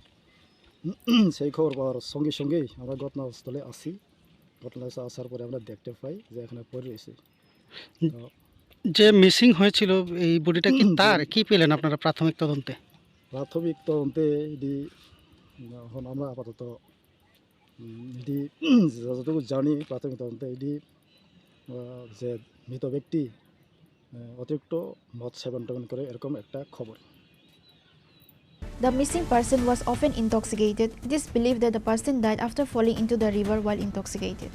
সেই খবর পাওয়ার সঙ্গে সঙ্গেই আমরা ঘটনাস্থলে আসি। ঘটনাস্থলে আসার পরে আমরা দেখতে পাই যে এখানে পড়ে রয়েছে। যে মিসিং হয়েছিল এই বডিটা কি তার কি পেলেন আপনারা প্রাথমিক তদন্তে? প্রাথমিক তদন্তে এটি এখন আমরা আপাতত এটি যতটুকু জানি, প্রাথমিক তদন্তে এটি যে মৃত ব্যক্তি অতিরিক্ত মদ সেবন করে এরকম একটা খবর। The missing person was often intoxicated. It is believed that the person died after falling into the river while intoxicated.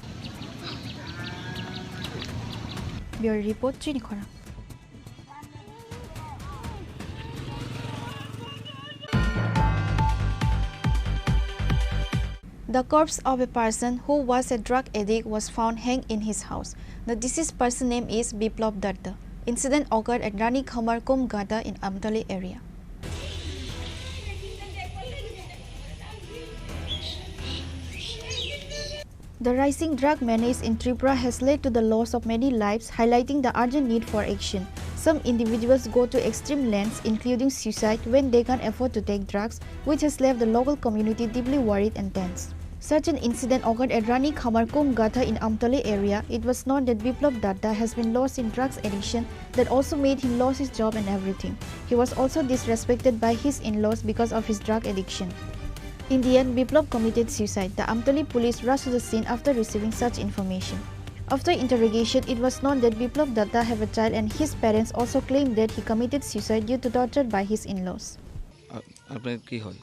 Bureau Report, Chini Khorang. The corpse of a person who was a drug addict was found hanged in his house. The deceased person's name is Biplab Datta. Incident occurred at Rani Khamar Kum Gata in Amtali area. The rising drug menace in Tripura has led to the loss of many lives, highlighting the urgent need for action. Some individuals go to extreme lengths, including suicide, when they can't afford to take drugs, which has left the local community deeply worried and tense. Such an incident occurred at Rani Khamar Kum Gata in Amtali area. It was known that Biplab Datta has been lost in drugs addiction that also made him lose his job and everything. He was also disrespected by his in-laws because of his drug addiction. In the end, Biplab committed suicide. The Amtali police rushed to the scene after receiving such information. After interrogation, it was known that Biplab Datta have a child and his parents also claimed that he committed suicide due to torture by his in-laws. আপনার কি হয়?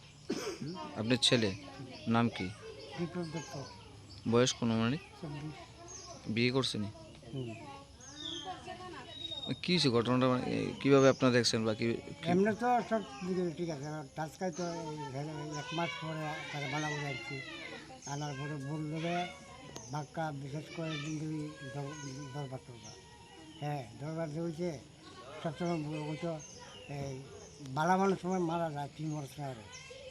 আপনার ছেলে নাম কি? বিপ্লব দত্ত। বয়স কোন মানে? 26। বিয়ে করছেন? কি হয়েছে ঘটনাটা, কিভাবে আপনারা দেখছেন বা কি? এমনি তো সব ঠিক আছে, টাচকাই তো 1 মাস পরে তারা বানা করে আসছি। আনার পরে বললো বাক্কা বিশেষ করে দরবার হ্যাঁ দরবার হয়েছে সবসময় হয়তো এই বালা মানুষ সময় মারা যায় 3 বছর আগে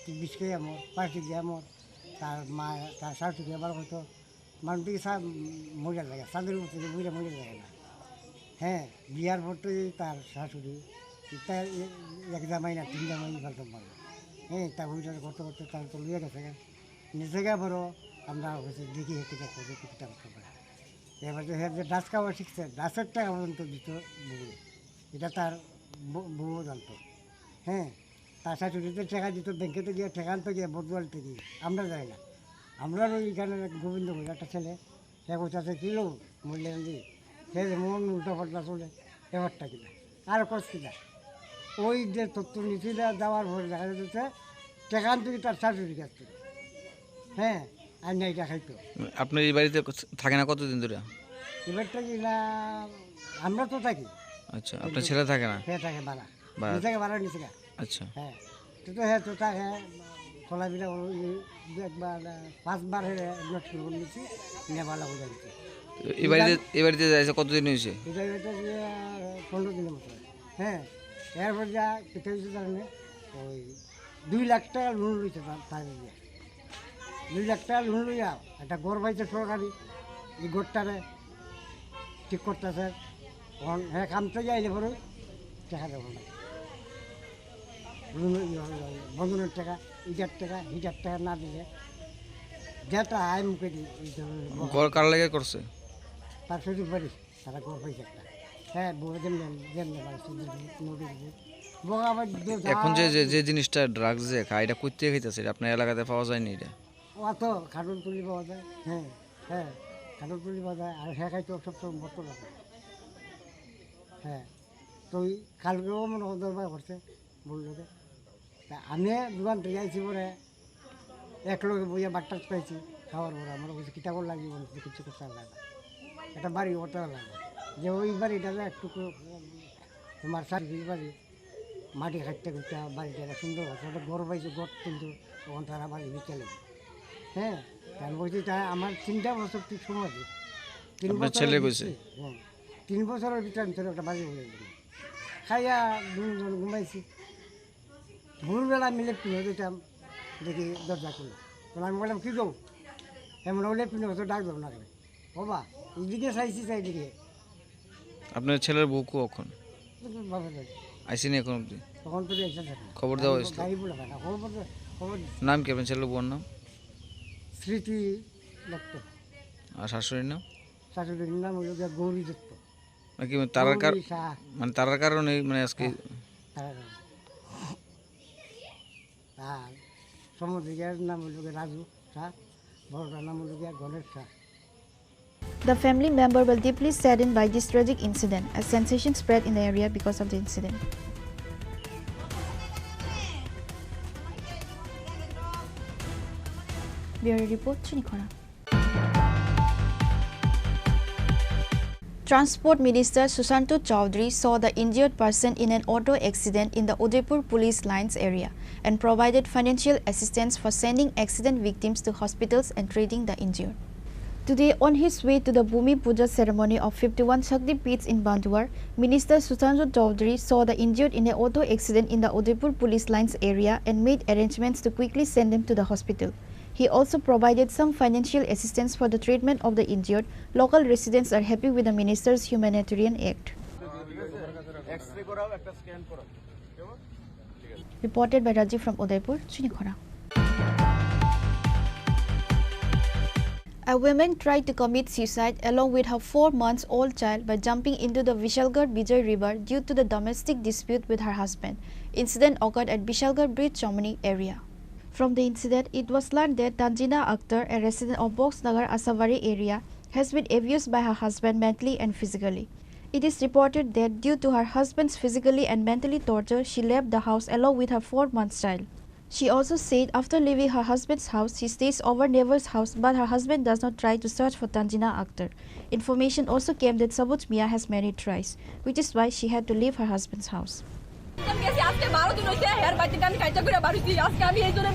20 কে আমার 5 দিয়ে আমার তার মা তার শাশুড়ি আবার হয়তো মানুষটিকে মরে লাগে চাঁদের উপর থেকে মরে যায় না। হ্যাঁ বিয়ার পর তো তার শাশুড়ি তার 1 জামাই না 3 জামাই ফেলতে পারে। হ্যাঁ তা ওইটা করতে করতে তার তো লিয়ে গেছে নিজে গা বড় আমরা হচ্ছে দেখি হেঁটে দেখো যে টিকিটটা করতে পারে। এবার যে ডাস খাওয়া শিখছে, ডাসের টাকা পর্যন্ত দিত বউ, এটা তার বউ জানতো। হ্যাঁ তার শাশুড়িতে টাকা দিত, ব্যাংকেতে গিয়ে ঠেকান তো গিয়ে বদুয়াল থেকে আমরা যাই না। আমরা ওইখানে গোবিন্দ বলে একটা ছেলে সে কোথাতে কিলো মূল্যায়ন দিয়ে সে মন উল্টা পাল্টা চলে এবারটা কিনা আর কষ্ট কিনা ওই যে তথ্য নীতিটা দেওয়ার পরে দেখা যাচ্ছে টেকান থেকে তার সার্টিফিকেট থেকে হ্যাঁ আর নেইটা খাইতো। আপনি এই বাড়িতে থাকে না কতদিন ধরে? এবারটা কিনা আমরা তো থাকি। আচ্ছা, আপনার ছেলে থাকে না? হ্যাঁ থাকে ভাড়া ভাড়া। থেকে ভাড়া নিচে গা। আচ্ছা, হ্যাঁ তো হ্যাঁ তো থাকে চলাফেরা একবার 5 বার নোট করে নিচ্ছি নেবালা বোঝা দিচ্ছি। এই বাড়িতে যাইছে কতদিন হয়েছে? এটা 15 দিনের মতো। হ্যাঁ এরপর যা কেটে হয়েছে জানে ওই 2 লাখ টাকা লোন লইছে তার দিয়ে 2 লাখ টাকা লোন লইয়া একটা ঘর পাইছে সরকারি এই ঘরটারে ঠিক করতেছে হ্যাঁ কামতে যাইলে পরে টাকা দেবো না বন্ধনের টাকা ইটার টাকা হিটার টাকা না দিলে যেটা আয় মুখে দিই ঘর কার লাগে করছে? তার শ্বশুর বাড়ি তারা ঘর পাইছে একটা। হ্যাঁ যেমন বোকা আবার এখন যে জিনিসটা ড্রাগস যে খায় এটা কইতে খাইতেছে আপনার এলাকাতে পাওয়া যায়নি এটা? অত খাটুন তুলি পাওয়া যায়। হ্যাঁ হ্যাঁ খাটুন তুলি পাওয়া যায় আর হ্যাঁ খাইতো সবসময় বর্ত লাগে। হ্যাঁ তো কালকেও মনে হয় দরবার করছে বললো তা আমি দোকান থেকে আইছি পরে এক লোকে বইয়া বাট্টা পাইছি খাওয়ার পরে আমার বলছে কিতাব লাগবে বলছে কিছু করতে লাগে না একটা বাড়ি ওটা লাগে যে ওই বাড়িটা একটু তোমার সার্ভিস বাড়ি মাটি খাটতে খুঁজতে বাড়িটা সুন্দর হচ্ছে ওটা ঘর পাইছে ঘর কিন্তু তখন তারা বাড়ি বিকেলে। হ্যাঁ আমি বলছি তাই আমার 3টা বছর ঠিক সময় আছে 3 বছর ছেলে কইছে? হ্যাঁ 3 বছরের ভিতরে আমি একটা বাড়ি বলে দিলাম খাইয়া 2 জন ঘুমাইছি ভোরবেলা মিলে পিনে দিতাম দেখি দরজা খুলে তখন আমি বললাম কী গো এমন হলে পিনে হতো ডাক দেবো না কেন বাবা এইদিকে চাইছি চাইদিকে আপনার ছেলের বউ কখন বাবা আইসিনি এখন অব্দি? তখন তো এসে থাকে খবর দেওয়া হয়েছিল? গাড়ি বলে না খবর নাম কি আপনার ছেলের বউর নাম? স্মৃতি দত্ত। আর শাশুড়ির নাম? শাশুড়ির নাম হইল গৌরী দত্ত। নাকি মানে তারার কারণে মানে আজকে আর সমুদ্রিকার নাম হইল রাজু শাহ, বড়টার নাম হইল Ganesh Shah. The family member were deeply saddened by this tragic incident as sensation spread in the area because of the incident. Bureau Report, Chinikhara. Transport Minister Susanto Chowdhury saw the injured person in an auto accident in the Udaipur police lines area and provided financial assistance for sending accident victims to hospitals and treating the injured. Today, on his way to the Bhumi Puja ceremony of 51 Shakti Peeths in Banduar, Minister Susanto Chowdhury saw the injured in an auto accident in the Udaipur police lines area and made arrangements to quickly send them to the hospital. He also provided some financial assistance for the treatment of the injured. Local residents are happy with the minister's humanitarian act. Reported by Rajiv from Udaipur, Chinikhara. A woman tried to commit suicide along with her 4-month-old child by jumping into the Vishalgarh Bijay River due to the domestic dispute with her husband. Incident occurred at Vishalgarh Bridge, Chomani area. From the incident, it was learned that Tanjina Akhtar, a resident of Boxnagar Asawari area, has been abused by her husband mentally and physically. It is reported that due to her husband's physically and mentally torture, she left the house along with her 4-month child. She also said after leaving her husband's house, she stays over neighbor's house, but her husband does not try to search for Tanjina Akhtar. Information also came that Sabut Mia has married twice, which is why she had to leave her husband's house. আজকে 12 দিন হইছে হের বাড়িতে আমি কাইটা করে বাড়িছি আজকে আমি এই জন্য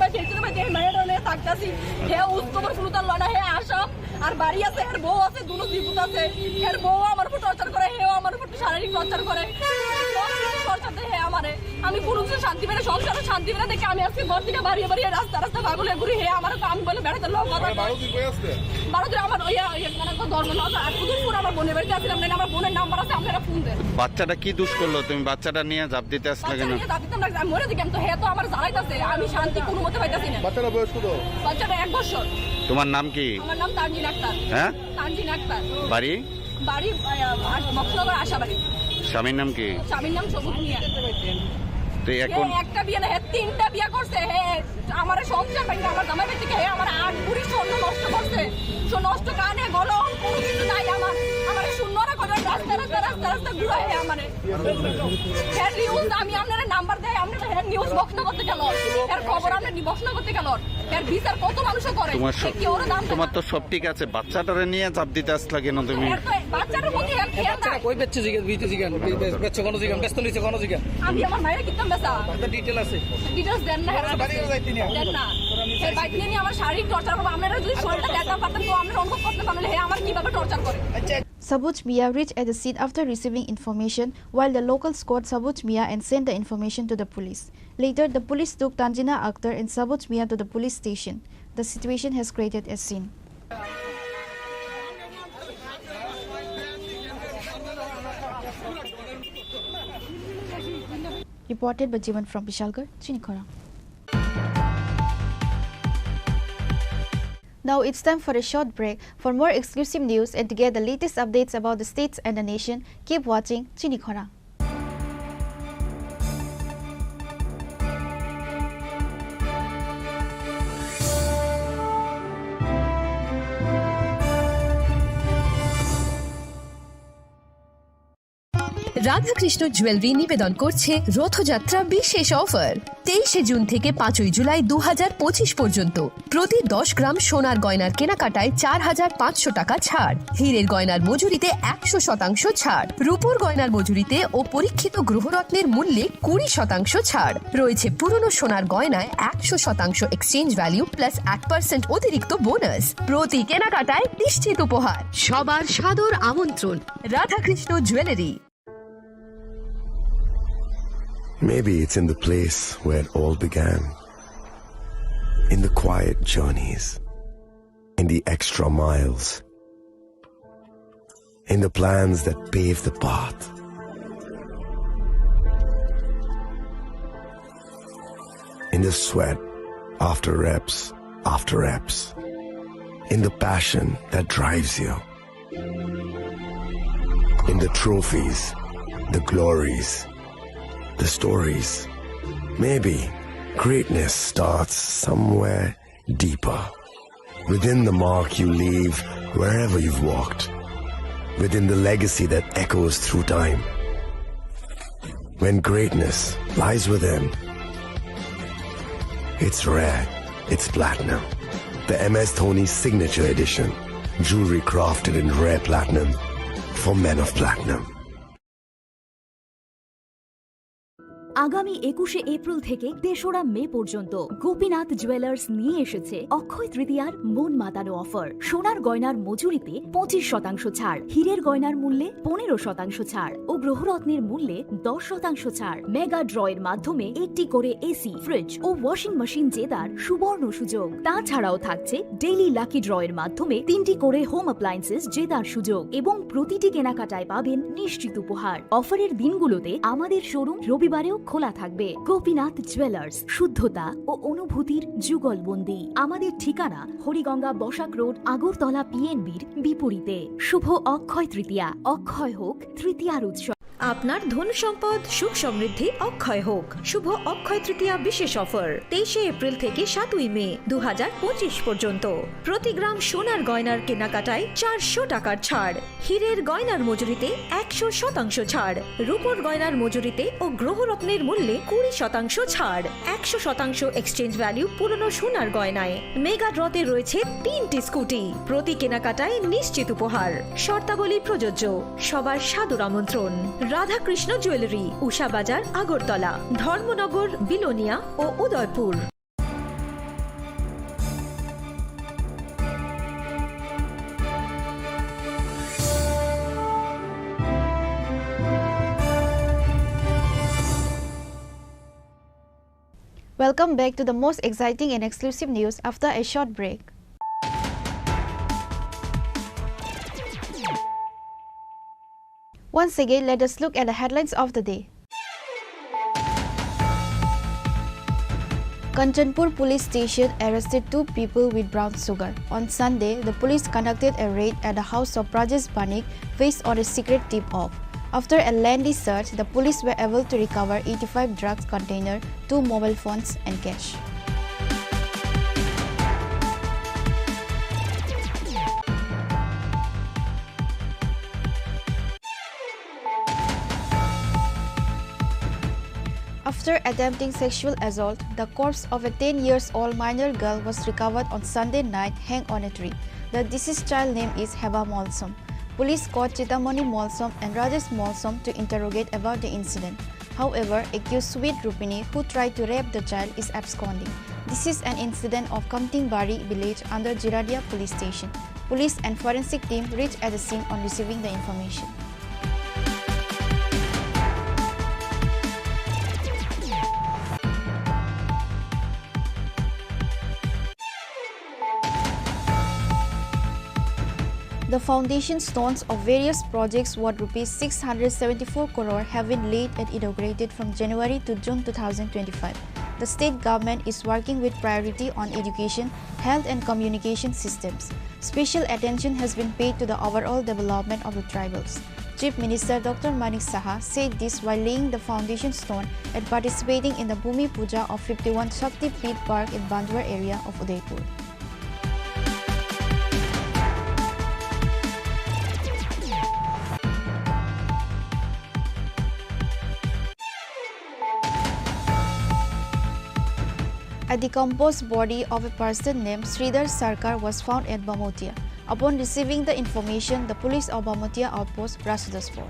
মায়ের থাকতাছি হে উৎসবর ফুলতার লনা হে আসো আর বাড়ি আছে এর বউ আছে দুনো জীবুত আছে এর বউ আমার উপর টর্চার করে হেও আমার উপর শারীরিক টর্চার করে টর্চার দেয় হে আমারে আমি কোনো কিছু শান্তি পেলে সংসারে শান্তি পেলে দেখে আমি আজকে ঘর থেকে বাড়িয়ে বাড়িয়ে রাস্তা রাস্তা পাগলে ঘুরি হে আমার আমি বলে বেড়াতে লোক কথা 12 দিন কই আসছে 12 দিন আমার মানে তো ধর্ম না আর পুরো আমার বোনের বাড়িতে আসলাম না আমার বোনের নাম্বার আছে আপনারা ফোন দেন। বাচ্চাটা কি দোষ করলো তুমি বাচ্চাটা নিয়ে জাপ দিতে আসলে কেন? আমি মরে দিকে তো হে তো আমার জ্বালাইতাছে আমি শান্তি কোনো মতে পাইতাছি না। বাচ্চাটা বয়স কত? বাচ্চাটা 1 বছর। তোমার নাম কি? আমার নাম তানজিন আক্তার। হ্যাঁ তানজিন আক্তার। বাড়ি বক্সনগর আশাবাড়ি। স্বামীর নাম কি? স্বামীর নাম সবুজ মিয়া। তো এখন একটা বিয়ে না হে 3টা বিয়ে করছে হে আমার সংসার ভাঙে আমার জামাই থেকে হে আমার 8 বুড়ি স্বর্ণ নষ্ট করছে। নষ্ট কানে গলম ঘুরা হে আমারে হ্যাঁ নিউজ আমি আপনার নাম্বার দেয় আপনারা হ্যাঁ নিউজ বক্স না করতে গেল এর খবর আপনি বক্স না করতে গেল এর বিচার কত মানুষ করে কি ওর দাম তোমার তো সব ঠিক আছে, বাচ্চাটারে নিয়ে চাপ দিতে আসলা কেন তুমি? বাচ্চাটার প্রতি হেল্প খেয়াল নাই কই বেচছে জিগান বিতে জিগান বেচছে কোন জিগান ব্যস্ত লইছে কোন জিগান আমি আমার মায়ের কিতাম বেচা কত ডিটেইল আছে ডিটেইলস দেন না হেরা বাড়ি যাইতে না দেন না এই বাইক নিয়ে আমার শারীরিক টর্চার করব আপনারা যদি শরীরটা দেখাতে পারতেন তো আমরা অনুভব করতে পারলে হে আমার কিভাবে টর্চার করে। Sabuj Mia reached at the scene after receiving information, while the locals caught Sabuj Mia and sent the information to the police. Later, the police took Tanjina Akhtar and Sabuj Mia to the police station. The situation has created a scene. Reported by Jivan from Vishalgarh, Chinikhara. Now it's time for a short break. For more exclusive news and to get the latest updates about the states and the nation, keep watching Chinikhara. Radhakrishna jewellery নিবেদন করছে রথযাত্রা বিশেষ offer 23 June থেকে 5 জুলাই 2025 পর্যন্ত প্রতি 10 গ্রাম সোনার গয়নার কেনাকাটায় 4500 টাকা ছাড়, হীরের গয়নার মজুরিতে 100% ছাড়, রূপোর গয়নার মজুরিতে ও পরীক্ষিত গ্রহরত্নের মূল্যে 20% ছাড় রয়েছে। পুরনো সোনার গয়নায় 100% এক্সচেঞ্জ ভ্যালু প্লাস 8% অতিরিক্ত বোনাস। প্রতি কেনাকাটায় নিশ্চিত উপহার। সবার সাদর আমন্ত্রণ Radhakrishna jewellery. Maybe it's in the place where it all began. In the quiet journeys. In the extra miles. In the plans that pave the path. In the sweat after reps. In the passion that drives you. In the trophies, the glories, the stories. Maybe greatness starts somewhere deeper. Within the mark you leave wherever you've walked. Within the legacy that echoes through time. When greatness lies within, it's rare, it's platinum. The MS Dhoni Signature Edition. Jewelry crafted in rare platinum for men of platinum. আগামী 21শে April থেকে 3রা মে পর্যন্ত Gopinath jewellers নিয়ে এসেছে অক্ষয় তৃতীয়ার মন মাতানো offer. সোনার গয়নার মজুরিতে 25% ছাড়, হীরের গয়নার মূল্যে 15% ছাড় ও গ্রহরত্নের মূল্যে 10% ছাড়। মেগা ড্রয়ের মাধ্যমে একটি করে এসি, ফ্রিজ ও ওয়াশিং মেশিন জেতার সুবর্ণ সুযোগ। তাছাড়াও থাকছে ডেইলি লাকি ড্রয়ের মাধ্যমে 3টি করে হোম অ্যাপ্লায়েন্সেস জেতার সুযোগ এবং প্রতিটি কেনাকাটায় পাবেন নিশ্চিত উপহার। অফারের দিনগুলোতে আমাদের শোরুম রবিবারেও খোলা থাকবে। গোপীনাথ জুয়েলার্স, শুদ্ধতা ও অনুভূতির যুগলবন্দি। আমাদের ঠিকানা হরিগঙ্গা বসাক রোড, আগরতলা পিএনবির বিপরীতে। শুভ অক্ষয় তৃতীয়া, অক্ষয় হোক তৃতীয়ার উৎসব। আপনার ধন সম্পদ সুখ সমৃদ্ধি অক্ষয় হোক। শুভ অক্ষয় তৃতীয়া বিশেষ অফার 23 এপ্রিল থেকে 7 মে 2025 পর্যন্ত প্রতি গ্রাম সোনার গয়নার কেনাকাটায় 400 টাকার ছাড়, হীরের গয়নার মজুরিতে 100% ছাড়, রূপোর গয়নার মজুরিতে ও গ্রহরত্নের মূল্যে 20% ছাড়, 100% এক্সচেঞ্জ ভ্যালু পুরনো সোনার গয়নায়। মেগা ড্রতে রয়েছে 3টি স্কুটি, প্রতি কেনাকাটায় নিশ্চিত উপহার। শর্তাবলী প্রযোজ্য। সবার সাদর আমন্ত্রণ রাধাকৃষ্ণ জুয়েলারি, উষা বাজার, আগরতলা, ধর্মনগর, বিলোনিয়া ও Udaipur. Welcome back to the most exciting and exclusive news after a short break. Once again, let us look at the headlines of the day. Kanchanpur Police Station arrested 2 people with brown sugar. On Sunday, the police conducted a raid at the house of Rajesh Banik based on a secret tip-off. After a lengthy search, the police were able to recover 85 drugs containers, 2 mobile phones and cash. After attempting sexual assault, the corpse of a 10-year-old minor girl was recovered on Sunday night hanged on a tree. The deceased child name is Heba Molsom. Police caught Chitamani Molsom and Rajesh Molsom to interrogate about the incident. However, accused Sweet Rupini, who tried to rape the child, is absconding. This is an incident of Kamtingbari village under Jiradia police station. Police and forensic team reached at the scene on receiving the information. The foundation stones of various projects worth rupees 674 crore have been laid and inaugurated from January to June 2025. The state government is working with priority on education, health and communication systems. Special attention has been paid to the overall development of the tribals. Chief Minister Dr. Manik Saha said this while laying the foundation stone and participating in the Bhumi Puja of 51 Shakti Peeth Park in Bandwar area of Udaipur. A decomposed body of a person named Sridhar Sarkar was found at Bamotia. Upon receiving the information, the police of Bamotia outpost rushed to the spot.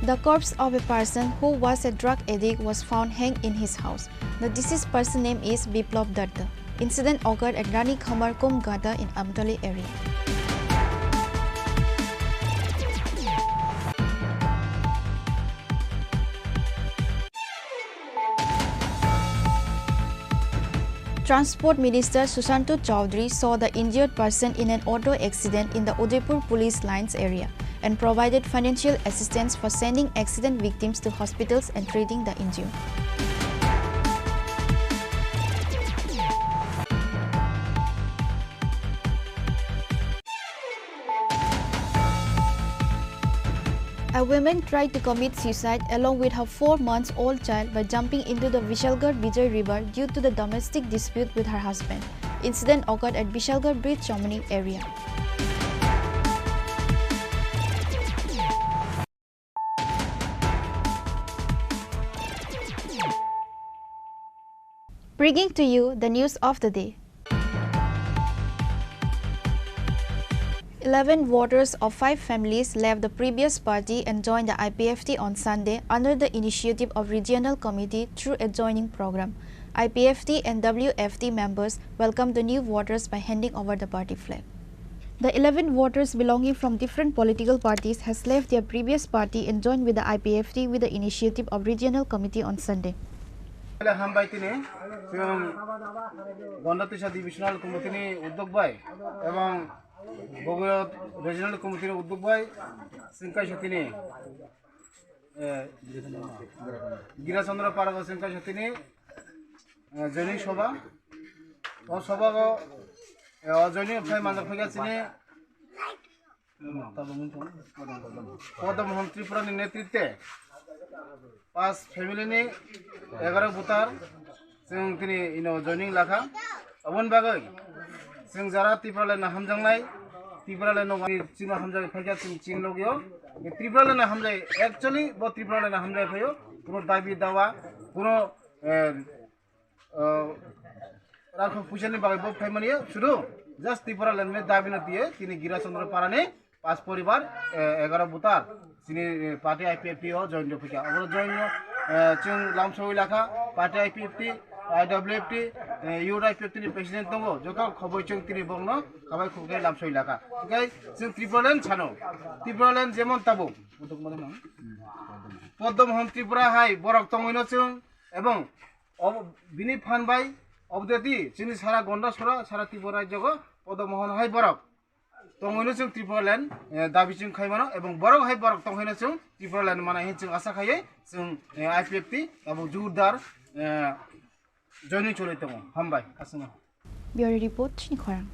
The corpse of a person who was a drug addict was found hanged in his house. The deceased person name is Biplab Datta. Incident occurred at Rani Khamar Kum Gata in Amtali area. Transport Minister Sushanto Chowdhury saw the injured person in an auto accident in the Udaipur police lines area and provided financial assistance for sending accident victims to hospitals and treating the injured. A woman tried to commit suicide along with her 4-month-old child by jumping into the Vishalgarh Vijay River due to the domestic dispute with her husband. Incident occurred at Vishalgarh Bridge Chomani area. Bringing to you the news of the day. 11 voters of 5 families left the previous party and joined the IPFT on Sunday under the initiative of Regional Committee through a joining program. IPFT and WFT members welcomed the new voters by handing over the party flag. The 11 voters belonging from different political parties has left their previous party and joined with the IPFT with the initiative of Regional Committee on Sunday. Bogorod Regional Committee of Dubai, Sinkai Shatini, Girasandra Parago Sinkai Shatini, Joining Shoba, or Sobago, joining of time under Pagasini, for the Moham Tripura in Netrite, Pass Family, Egara Butar, Singtini, joining Laka, one bagay. Sing Zara Tipral and Hamjangai, Tipral and China Hamjai Pagat in Chin Logio, Tripral and Hamjai, actually, both Tripral and Hamjai Payo, Puno Davi Dawa, Puno Ralph Pushani by Bob Famania, Sudo, just Tipral and Davina Pia, Tini Girasandra Parane, Pasporibar, Egara Butar, Sini Party IPFO, joined the Pika. I will join you, Chung Lamso Ilaka, Party IPFT. IWFT, UIPFT President Tongo, Joka, Kobochung Tribono, Kawai Kuke Lamso Ilaka. Okay, since Tripolan Chano, Tripolan Zemon Tabu, Podom Home Tripura High, Borok Tonginocum, Ebon, of Bini Panbai, of the D, Sinis Hara Gondasura, Saratibora Jogo, Podom High Borok. Tonginocum Tripolan, Davichum Kaimano, Ebon Borok High Borok Tonginocum, Tripolan Manahinchum Asakaye, some IPFT, Abu Judar. Joining Choritomo, Hambai, Asana. Bureau Report, Chinikhorang.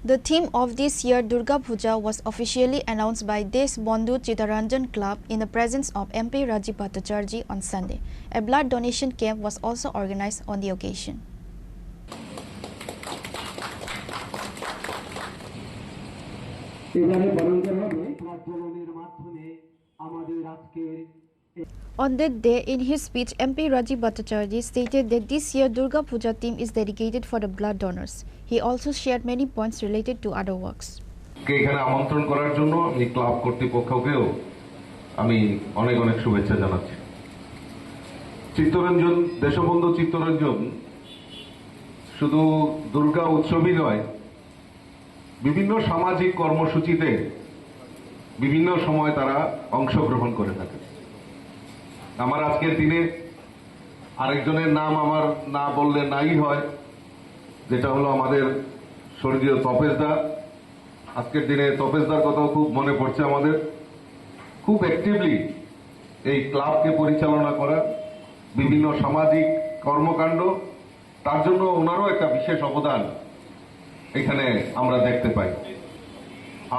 The theme of this year Durga Puja was officially announced by Deshbandhu Chittaranjan Club in the presence of MP Rajiv Bhattacharjee on Sunday. A blood donation camp was also organized on the occasion. On that day, in his speech, MP Rajiv Bhattacharjee stated that this year Durga Puja theme is dedicated for the blood donors. He also shared many points related to other works. এখানে আমন্ত্রণ করার জন্য আমি club কর্তৃপক্ষকেও আমি অনেক অনেক শুভেচ্ছা জানাচ্ছি। চিত্তরঞ্জন, দেশবন্ধু চিত্তরঞ্জন শুধু দুর্গা উৎসবই নয়, বিভিন্ন সামাজিক কর্মসূচিতে বিভিন্ন সময় তারা অংশগ্রহণ করে থাকে। আমার আজকের দিনে আরেকজনের নাম আমার না বললে নাই হয়, যেটা হলো আমাদের স্বর্গীয় তপেশদা। আজকের দিনে তপেশদার কথাও খুব মনে পড়ছে আমাদের। খুব অ্যাক্টিভলি এই ক্লাবকে পরিচালনা করা, বিভিন্ন সামাজিক কর্মকাণ্ড, তার জন্য ওনারও একটা বিশেষ অবদান এখানে আমরা দেখতে পাই।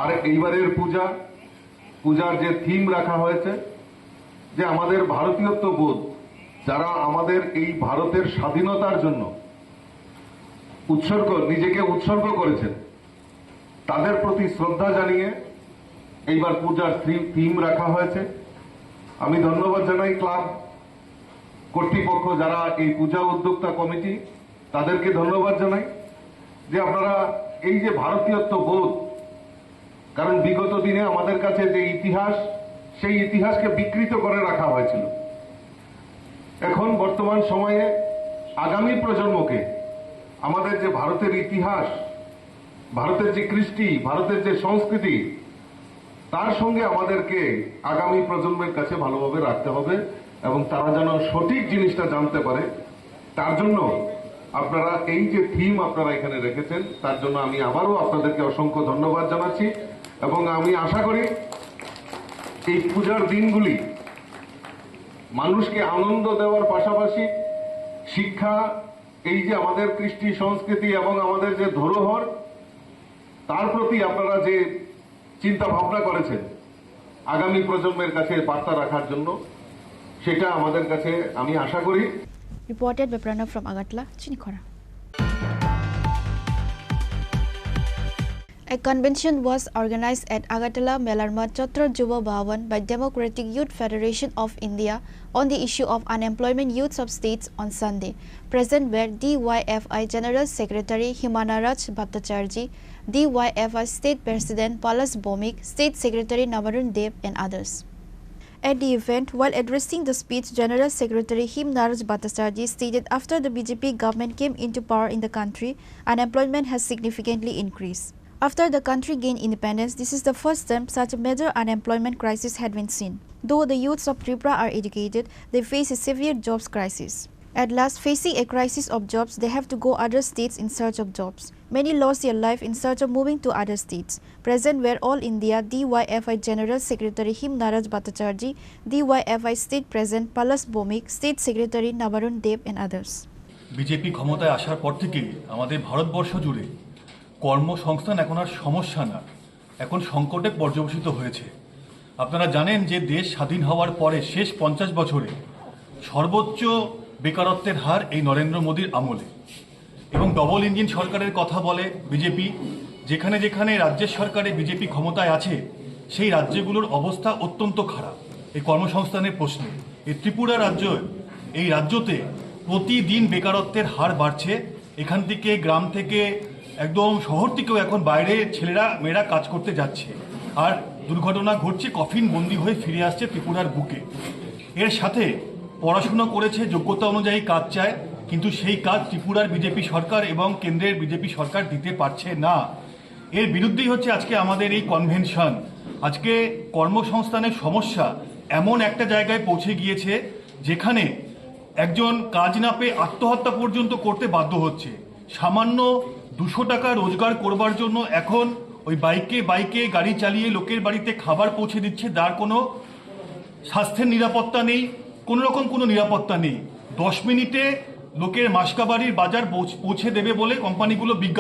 আর এইবারের পূজার যে থিম রাখা হয়েছে, যে আমাদের ভারতীয়ত্ব বোধ, যারা আমাদের এই ভারতের স্বাধীনতার জন্য নিজেকে উৎসর্গ করেছেন, তাদের প্রতি শ্রদ্ধা জানিয়ে এইবার পূজার থিম রাখা হয়েছে। আমি ধন্যবাদ জানাই ক্লাব কর্তৃপক্ষ, যারা এই পূজা উদ্যোক্তা কমিটি, তাদেরকে ধন্যবাদ জানাই যে আপনারা এই যে ভারতীয়ত্ব বোধ, কারণ বিগত দিনে আমাদের কাছে যে ইতিহাস, সেই ইতিহাসকে বিকৃত করে রাখা হয়েছিল। এখন বর্তমান সময়ে আগামী প্রজন্মকে আমাদের যে ভারতের ইতিহাস, ভারতের যে কৃষ্টি, ভারতের যে সংস্কৃতি, তার সঙ্গে আমাদেরকে আগামী প্রজন্মের কাছে ভালোভাবে রাখতে হবে এবং তারা যেন সঠিক জিনিসটা জানতে পারে। তার জন্য আপনারা এই যে থিম আপনারা এখানে রেখেছেন, তার জন্য আমি আবারও আপনাদেরকে অসংখ্য ধন্যবাদ জানাচ্ছি এবং আমি আশা করি এই পূজার দিনগুলি মানুষকে আনন্দ দেওয়ার পাশাপাশি শিক্ষা, এই যে আমাদের কৃষ্টি সংস্কৃতি এবং আমাদের যে ধরোহর, তার প্রতি আপনারা যে চিন্তা ভাবনা করেছেন আগামী প্রজন্মের কাছে বার্তা রাখার জন্য, সেটা আমাদের কাছে আমি আশা করি। Reported by Pranav from Agartala, Chinikhara. A convention was organized at Agartala Melarma Chatra Yuva Bhavan by Democratic Youth Federation of India on the issue of unemployment youths of states on Sunday. Present were DYFI General Secretary Himanaraj Bhattacharjee, DYFI State President Palas Bomik, State Secretary Navarun Dev and others. At the event, while addressing the speech, General Secretary Himanaraj Bhattacharjee stated after the BJP government came into power in the country, unemployment has significantly increased. After the country gained independence, this is the first time such a major unemployment crisis had been seen. Though the youths of Tripura are educated, they face a severe jobs crisis. At last, facing a crisis of jobs, they have to go other states in search of jobs. Many lost their life in search of moving to other states. Present were All India DYFI General Secretary Himanaraj Bhattacharjee, DYFI State President Palas Bomik, State Secretary Navarun Dev and others. BJP ক্ষমতায় আসার পর থেকে আমাদের ভারতবর্ষ জুড়ে কর্মসংস্থান এখন আর সমস্যা না, এখন সংকটে পর্যবসিত হয়েছে। আপনারা জানেন যে দেশ স্বাধীন হওয়ার পরে শেষ 50 বছরে সর্বোচ্চ বেকারত্বের হার এই নরেন্দ্র মোদীর আমলে, এবং ডবল ইঞ্জিন সরকারের কথা বলে বিজেপি। যেখানে যেখানে রাজ্যের সরকারে বিজেপি ক্ষমতায় আছে, সেই রাজ্যগুলোর অবস্থা অত্যন্ত খারাপ এই কর্মসংস্থানের প্রশ্নে। এই ত্রিপুরা রাজ্য, এই রাজ্যতে প্রতিদিন বেকারত্বের হার বাড়ছে। এখান থেকে, গ্রাম থেকে, একদম শহর থেকেও এখন বাইরে ছেলেরা মেয়েরা কাজ করতে যাচ্ছে, আর দুর্ঘটনা ঘটছে, কফিন বন্দি হয়ে ফিরে আসছে ত্রিপুরার বুকে। এর সাথে পড়াশুনো করেছে, যোগ্যতা অনুযায়ী কাজ চায়, কিন্তু সেই কাজ ত্রিপুরার বিজেপি সরকার এবং কেন্দ্রের বিজেপি সরকার দিতে পারছে না। এর বিরুদ্ধেই হচ্ছে আজকে আমাদের এই কনভেনশন। আজকে কর্মসংস্থানের সমস্যা এমন একটা জায়গায় পৌঁছে গিয়েছে যেখানে একজন কাজ না পেয়ে আত্মহত্যা পর্যন্ত করতে বাধ্য হচ্ছে। সামান্য 200 টাকা রোজগার করবার জন্য এখন ওই বাইকে গাড়ি চালিয়ে লোকের বাড়িতে খাবার পৌঁছে দিচ্ছে, যার কোনো স্বাস্থ্যের নিরাপত্তা নেই, কোনো রকম কোনো নিরাপত্তা নেই। 10 মিনিটে লোকের মাসকাবাড়ির বাজার পৌঁছে দেবে বলে কোম্পানিগুলো বিজ্ঞাপন